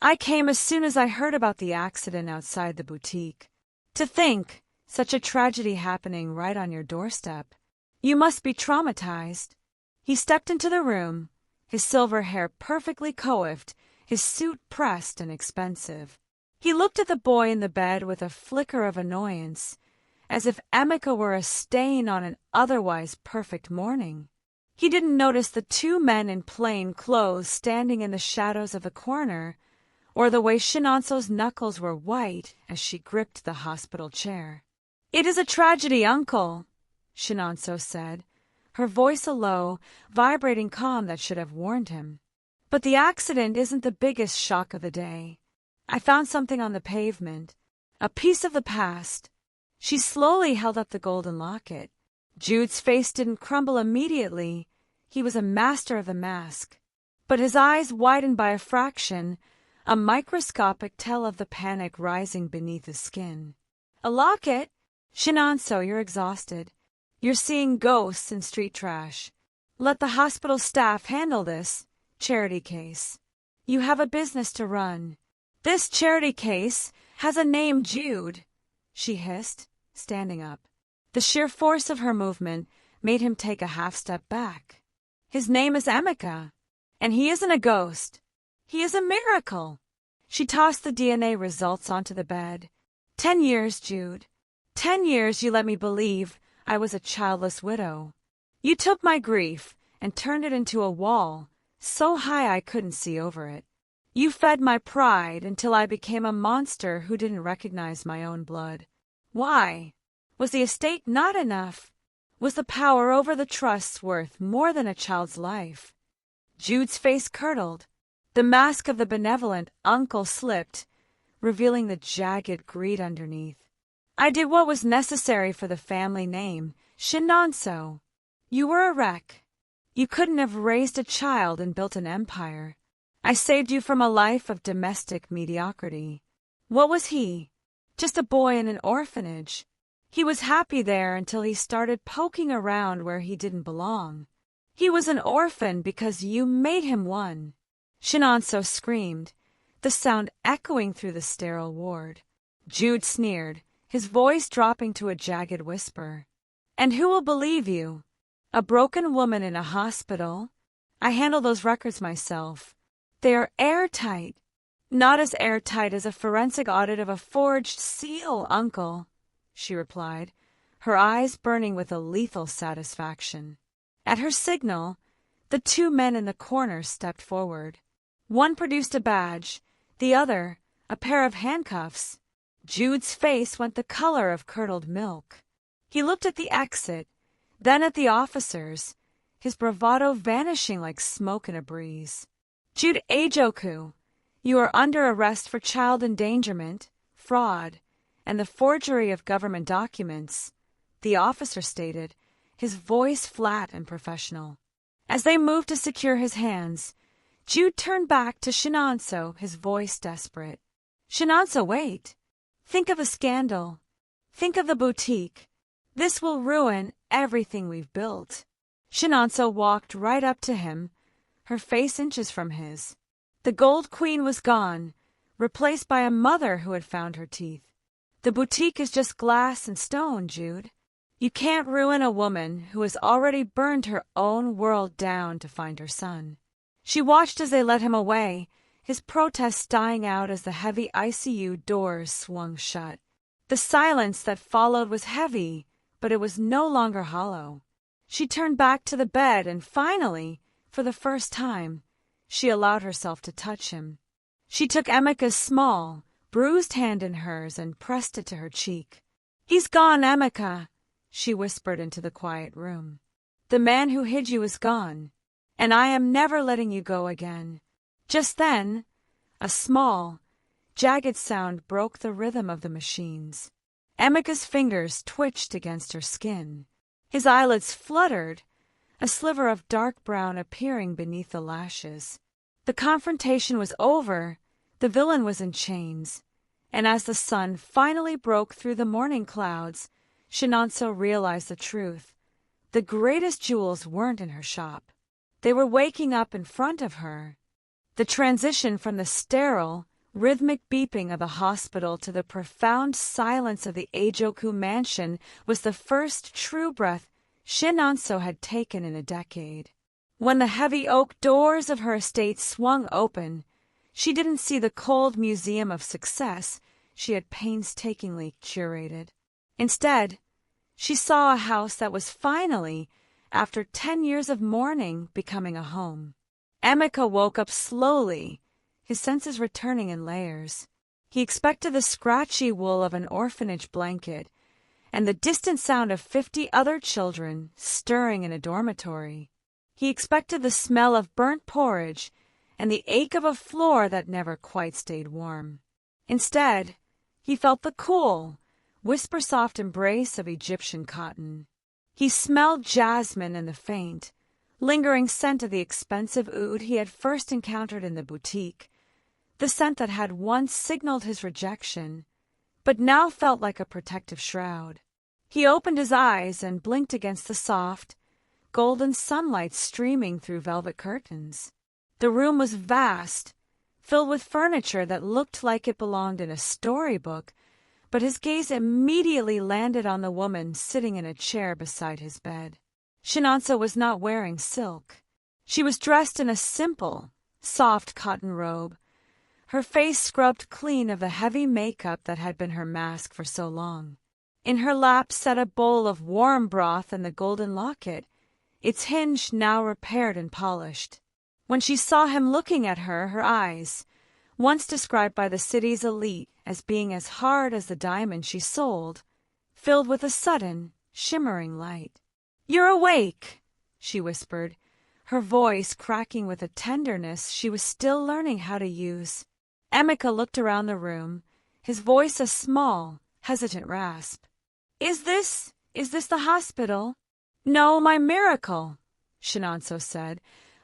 "I came as soon as I heard about the accident outside the boutique. To think, such a tragedy happening right on your doorstep. You must be traumatized." He stepped into the room, his silver hair perfectly coiffed, his suit pressed and expensive. He looked at the boy in the bed with a flicker of annoyance, as if Emeka were a stain on an otherwise perfect morning. He didn't notice the two men in plain clothes standing in the shadows of the corner, or the way Chinonso's knuckles were white as she gripped the hospital chair. "It is a tragedy, uncle," Chinonso said, her voice a low, vibrating calm that should have warned him. "But the accident isn't the biggest shock of the day. I found something on the pavement, a piece of the past." She slowly held up the golden locket. Jude's face didn't crumble immediately. He was a master of the mask. But his eyes widened by a fraction, a microscopic tell of the panic rising beneath his skin. "A locket? Chinonso, you're exhausted. You're seeing ghosts and street trash. Let the hospital staff handle this charity case. You have a business to run. This charity case has a name, Jude," she hissed, standing up. The sheer force of her movement made him take a half step back. "His name is Emeka, and he isn't a ghost. He is a miracle." She tossed the DNA results onto the bed. 10 years, Jude. 10 years you let me believe I was a childless widow. You took my grief and turned it into a wall, so high I couldn't see over it. You fed my pride until I became a monster who didn't recognize my own blood. Why? Was the estate not enough? Was the power over the trusts worth more than a child's life? Jude's face curdled. The mask of the benevolent uncle slipped, revealing the jagged greed underneath. "I did what was necessary for the family name, Chinonso. You were a wreck. You couldn't have raised a child and built an empire. I saved you from a life of domestic mediocrity. What was he? Just a boy in an orphanage. He was happy there until he started poking around where he didn't belong. He was an orphan because you made him one." Chinonso screamed, the sound echoing through the sterile ward. Jude sneered, his voice dropping to a jagged whisper. "And who will believe you? A broken woman in a hospital? I handle those records myself. They are airtight. Not as airtight as a forensic audit of a forged seal, uncle," she replied, her eyes burning with a lethal satisfaction. At her signal, the two men in the corner stepped forward. One produced a badge, the other a pair of handcuffs. Jude's face went the color of curdled milk. He looked at the exit, then at the officers, his bravado vanishing like smoke in a breeze. "Jude Ajoku, you are under arrest for child endangerment, fraud, and the forgery of government documents," the officer stated, his voice flat and professional. As they moved to secure his hands, Jude turned back to Chinonso, his voice desperate. "Chinonso, wait. Think of the scandal. Think of the boutique. This will ruin everything we've built." Chinonso walked right up to him, her face inches from his. The gold queen was gone, replaced by a mother who had found her teeth. "The boutique is just glass and stone, Jude. You can't ruin a woman who has already burned her own world down to find her son." She watched as they led him away, his protests dying out as the heavy ICU doors swung shut. The silence that followed was heavy, but it was no longer hollow. She turned back to the bed and finally, for the first time, she allowed herself to touch him. She took Emeka's small, bruised hand in hers and pressed it to her cheek. "He's gone, Emeka," she whispered into the quiet room. "The man who hid you is gone, and I am never letting you go again." Just then, a small, jagged sound broke the rhythm of the machines. Emeka's fingers twitched against her skin. His eyelids fluttered, a sliver of dark brown appearing beneath the lashes. The confrontation was over, the villain was in chains, and as the sun finally broke through the morning clouds, Chinonso realized the truth. The greatest jewels weren't in her shop. They were waking up in front of her. The transition from the sterile, rhythmic beeping of the hospital to the profound silence of the Ajoku mansion was the first true breath Chinonso had taken in a decade. When the heavy oak doors of her estate swung open, she didn't see the cold museum of success she had painstakingly curated. Instead, she saw a house that was finally, after 10 years of mourning, becoming a home. Emeka woke up slowly, his senses returning in layers. He expected the scratchy wool of an orphanage blanket and the distant sound of 50 other children stirring in a dormitory. He expected the smell of burnt porridge and the ache of a floor that never quite stayed warm. Instead, he felt the cool, whisper-soft embrace of Egyptian cotton. He smelled jasmine and the faint, lingering scent of the expensive oud he had first encountered in the boutique, the scent that had once signaled his rejection, but now felt like a protective shroud. He opened his eyes and blinked against the soft, golden sunlight streaming through velvet curtains. The room was vast, filled with furniture that looked like it belonged in a storybook, but his gaze immediately landed on the woman sitting in a chair beside his bed. Chinonso was not wearing silk. She was dressed in a simple, soft cotton robe, her face scrubbed clean of the heavy makeup that had been her mask for so long. In her lap sat a bowl of warm broth and the golden locket, its hinge now repaired and polished. When she saw him looking at her, her eyes, once described by the city's elite as being as hard as the diamond she sold, filled with a sudden, shimmering light. "You're awake," she whispered, her voice cracking with a tenderness she was still learning how to use. Emeka looked around the room, his voice a small, hesitant rasp. Is this the hospital?" "No, my miracle," Chinonso said,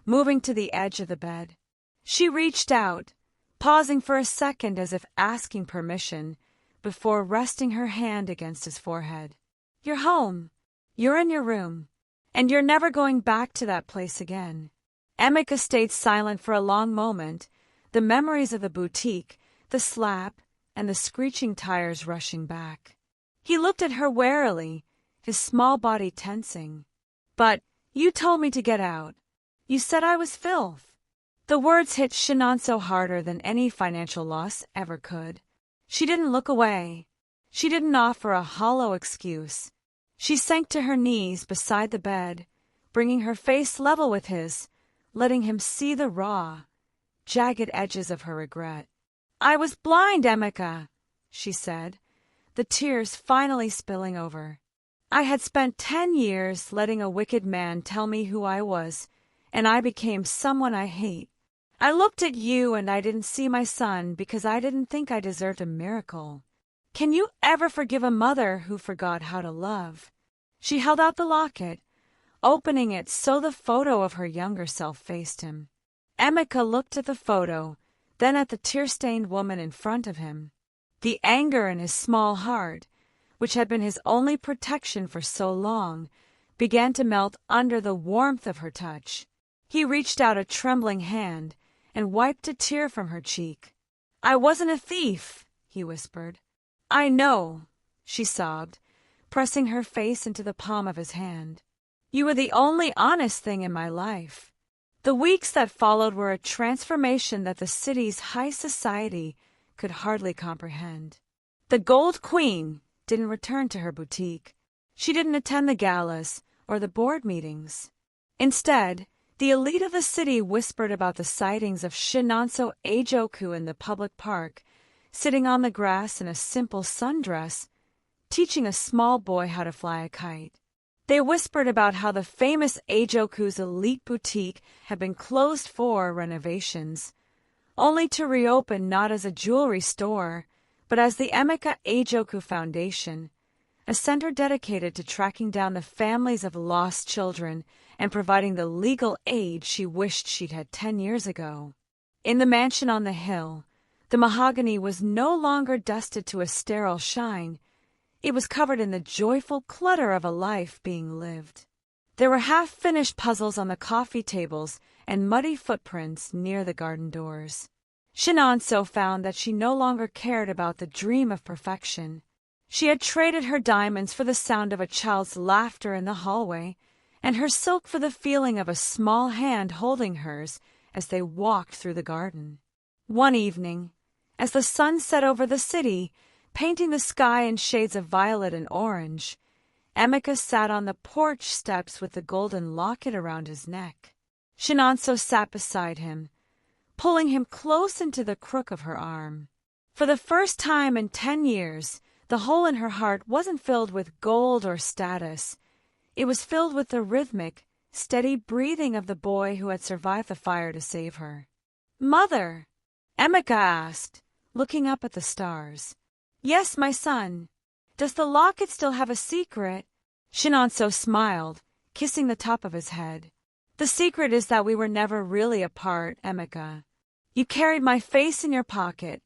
moving to the edge of the bed. She reached out, pausing for a second as if asking permission, before resting her hand against his forehead. "You're home. You're in your room. And you're never going back to that place again." Emeka stayed silent for a long moment, the memories of the boutique, the slap, and the screeching tires rushing back. He looked at her warily, his small body tensing. "But you told me to get out. You said I was filth." The words hit Chinonso harder than any financial loss ever could. She didn't look away. She didn't offer a hollow excuse. She sank to her knees beside the bed, bringing her face level with his, letting him see the raw, jagged edges of her regret. "I was blind, Emeka," she said, the tears finally spilling over. "I had spent 10 years letting a wicked man tell me who I was, and I became someone I hate. I looked at you and I didn't see my son because I didn't think I deserved a miracle. Can you ever forgive a mother who forgot how to love?" She held out the locket, opening it so the photo of her younger self faced him. Emeka looked at the photo, then at the tear-stained woman in front of him. The anger in his small heart, which had been his only protection for so long, began to melt under the warmth of her touch. He reached out a trembling hand and wiped a tear from her cheek. "I wasn't a thief," he whispered. "I know," she sobbed, pressing her face into the palm of his hand. "You were the only honest thing in my life." The weeks that followed were a transformation that the city's high society could hardly comprehend. The Gold Queen didn't return to her boutique. She didn't attend the galas or the board meetings. Instead, the elite of the city whispered about the sightings of Chinonso Ajoku in the public park, sitting on the grass in a simple sundress, teaching a small boy how to fly a kite. They whispered about how the famous Ajoku's elite boutique had been closed for renovations, only to reopen not as a jewelry store, but as the Emeka Ajoku Foundation, a center dedicated to tracking down the families of lost children and providing the legal aid she wished she'd had 10 years ago. In the mansion on the hill, the mahogany was no longer dusted to a sterile shine. It was covered in the joyful clutter of a life being lived. There were half-finished puzzles on the coffee tables and muddy footprints near the garden doors. Chinonso found that she no longer cared about the dream of perfection. She had traded her diamonds for the sound of a child's laughter in the hallway, and her silk for the feeling of a small hand holding hers as they walked through the garden. One evening, as the sun set over the city, painting the sky in shades of violet and orange, Emeka sat on the porch steps with the golden locket around his neck. Chinonso sat beside him, pulling him close into the crook of her arm. For the first time in 10 years, the hole in her heart wasn't filled with gold or status. It was filled with the rhythmic, steady breathing of the boy who had survived the fire to save her. "Mother," Emeka asked, looking up at the stars. "Yes, my son. Does the locket still have a secret?" Chinonso smiled, kissing the top of his head. "The secret is that we were never really apart, Emeka. You carried my face in your pocket,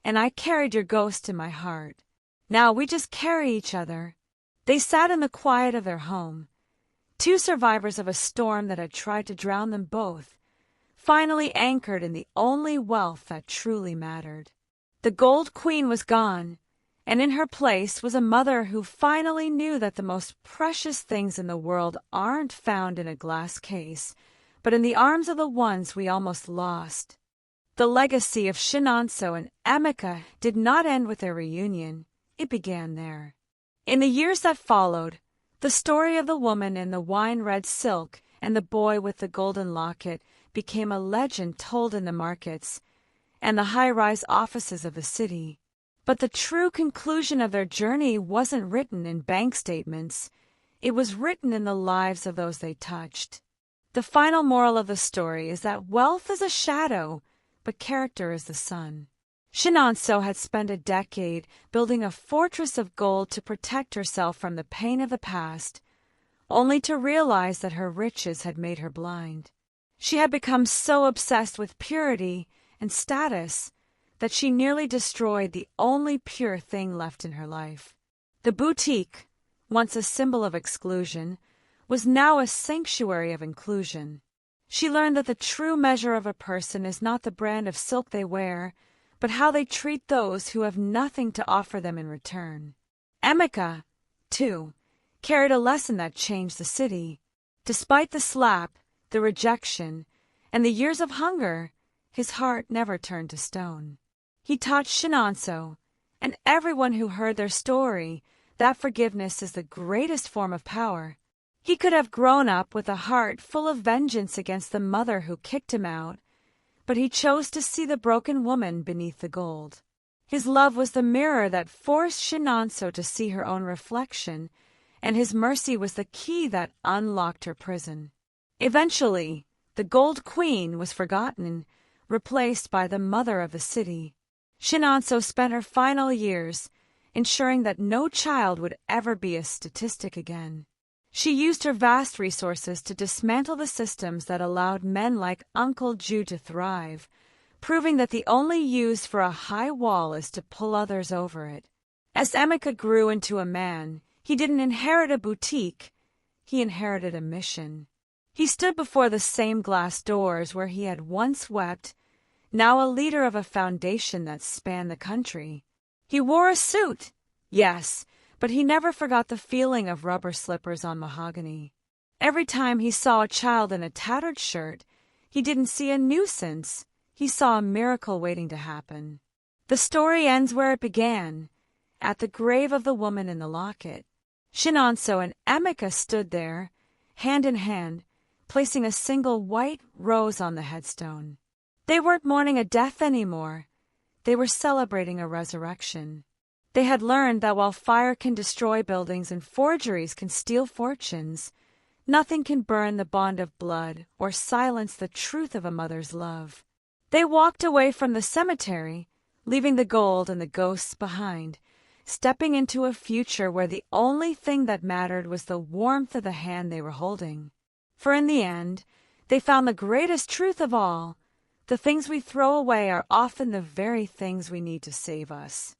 and I carried your ghost in my heart. Now we just carry each other." They sat in the quiet of their home, two survivors of a storm that had tried to drown them both, finally anchored in the only wealth that truly mattered. The gold queen was gone, and in her place was a mother who finally knew that the most precious things in the world aren't found in a glass case, but in the arms of the ones we almost lost. The legacy of Chinonso and Emeka did not end with their reunion. It began there. In the years that followed, the story of the woman in the wine-red silk and the boy with the golden locket became a legend told in the markets and the high-rise offices of the city. But the true conclusion of their journey wasn't written in bank statements. It was written in the lives of those they touched. The final moral of the story is that wealth is a shadow, but character is the sun. Chinonso had spent a decade building a fortress of gold to protect herself from the pain of the past, only to realize that her riches had made her blind. She had become so obsessed with purity and status that she nearly destroyed the only pure thing left in her life. The boutique, once a symbol of exclusion, was now a sanctuary of inclusion. She learned that the true measure of a person is not the brand of silk they wear, but how they treat those who have nothing to offer them in return. Emeka, too, carried a lesson that changed the city. Despite the slap, the rejection, and the years of hunger, his heart never turned to stone. He taught Chinonso, and everyone who heard their story, that forgiveness is the greatest form of power. He could have grown up with a heart full of vengeance against the mother who kicked him out, but he chose to see the broken woman beneath the gold. His love was the mirror that forced Chinonso to see her own reflection, and his mercy was the key that unlocked her prison. Eventually, the Gold Queen was forgotten, replaced by the mother of the city. Chinonso spent her final years ensuring that no child would ever be a statistic again. She used her vast resources to dismantle the systems that allowed men like Uncle Jude to thrive, proving that the only use for a high wall is to pull others over it. As Emeka grew into a man, he didn't inherit a boutique, he inherited a mission. He stood before the same glass doors where he had once wept, now a leader of a foundation that spanned the country. He wore a suit, yes, but he never forgot the feeling of rubber slippers on mahogany. Every time he saw a child in a tattered shirt, he didn't see a nuisance, he saw a miracle waiting to happen. The story ends where it began, at the grave of the woman in the locket. Chinonso and Emeka stood there, hand in hand, placing a single white rose on the headstone. They weren't mourning a death anymore. They were celebrating a resurrection. They had learned that while fire can destroy buildings and forgeries can steal fortunes, nothing can burn the bond of blood or silence the truth of a mother's love. They walked away from the cemetery, leaving the gold and the ghosts behind, stepping into a future where the only thing that mattered was the warmth of the hand they were holding. For in the end, they found the greatest truth of all. The things we throw away are often the very things we need to save us.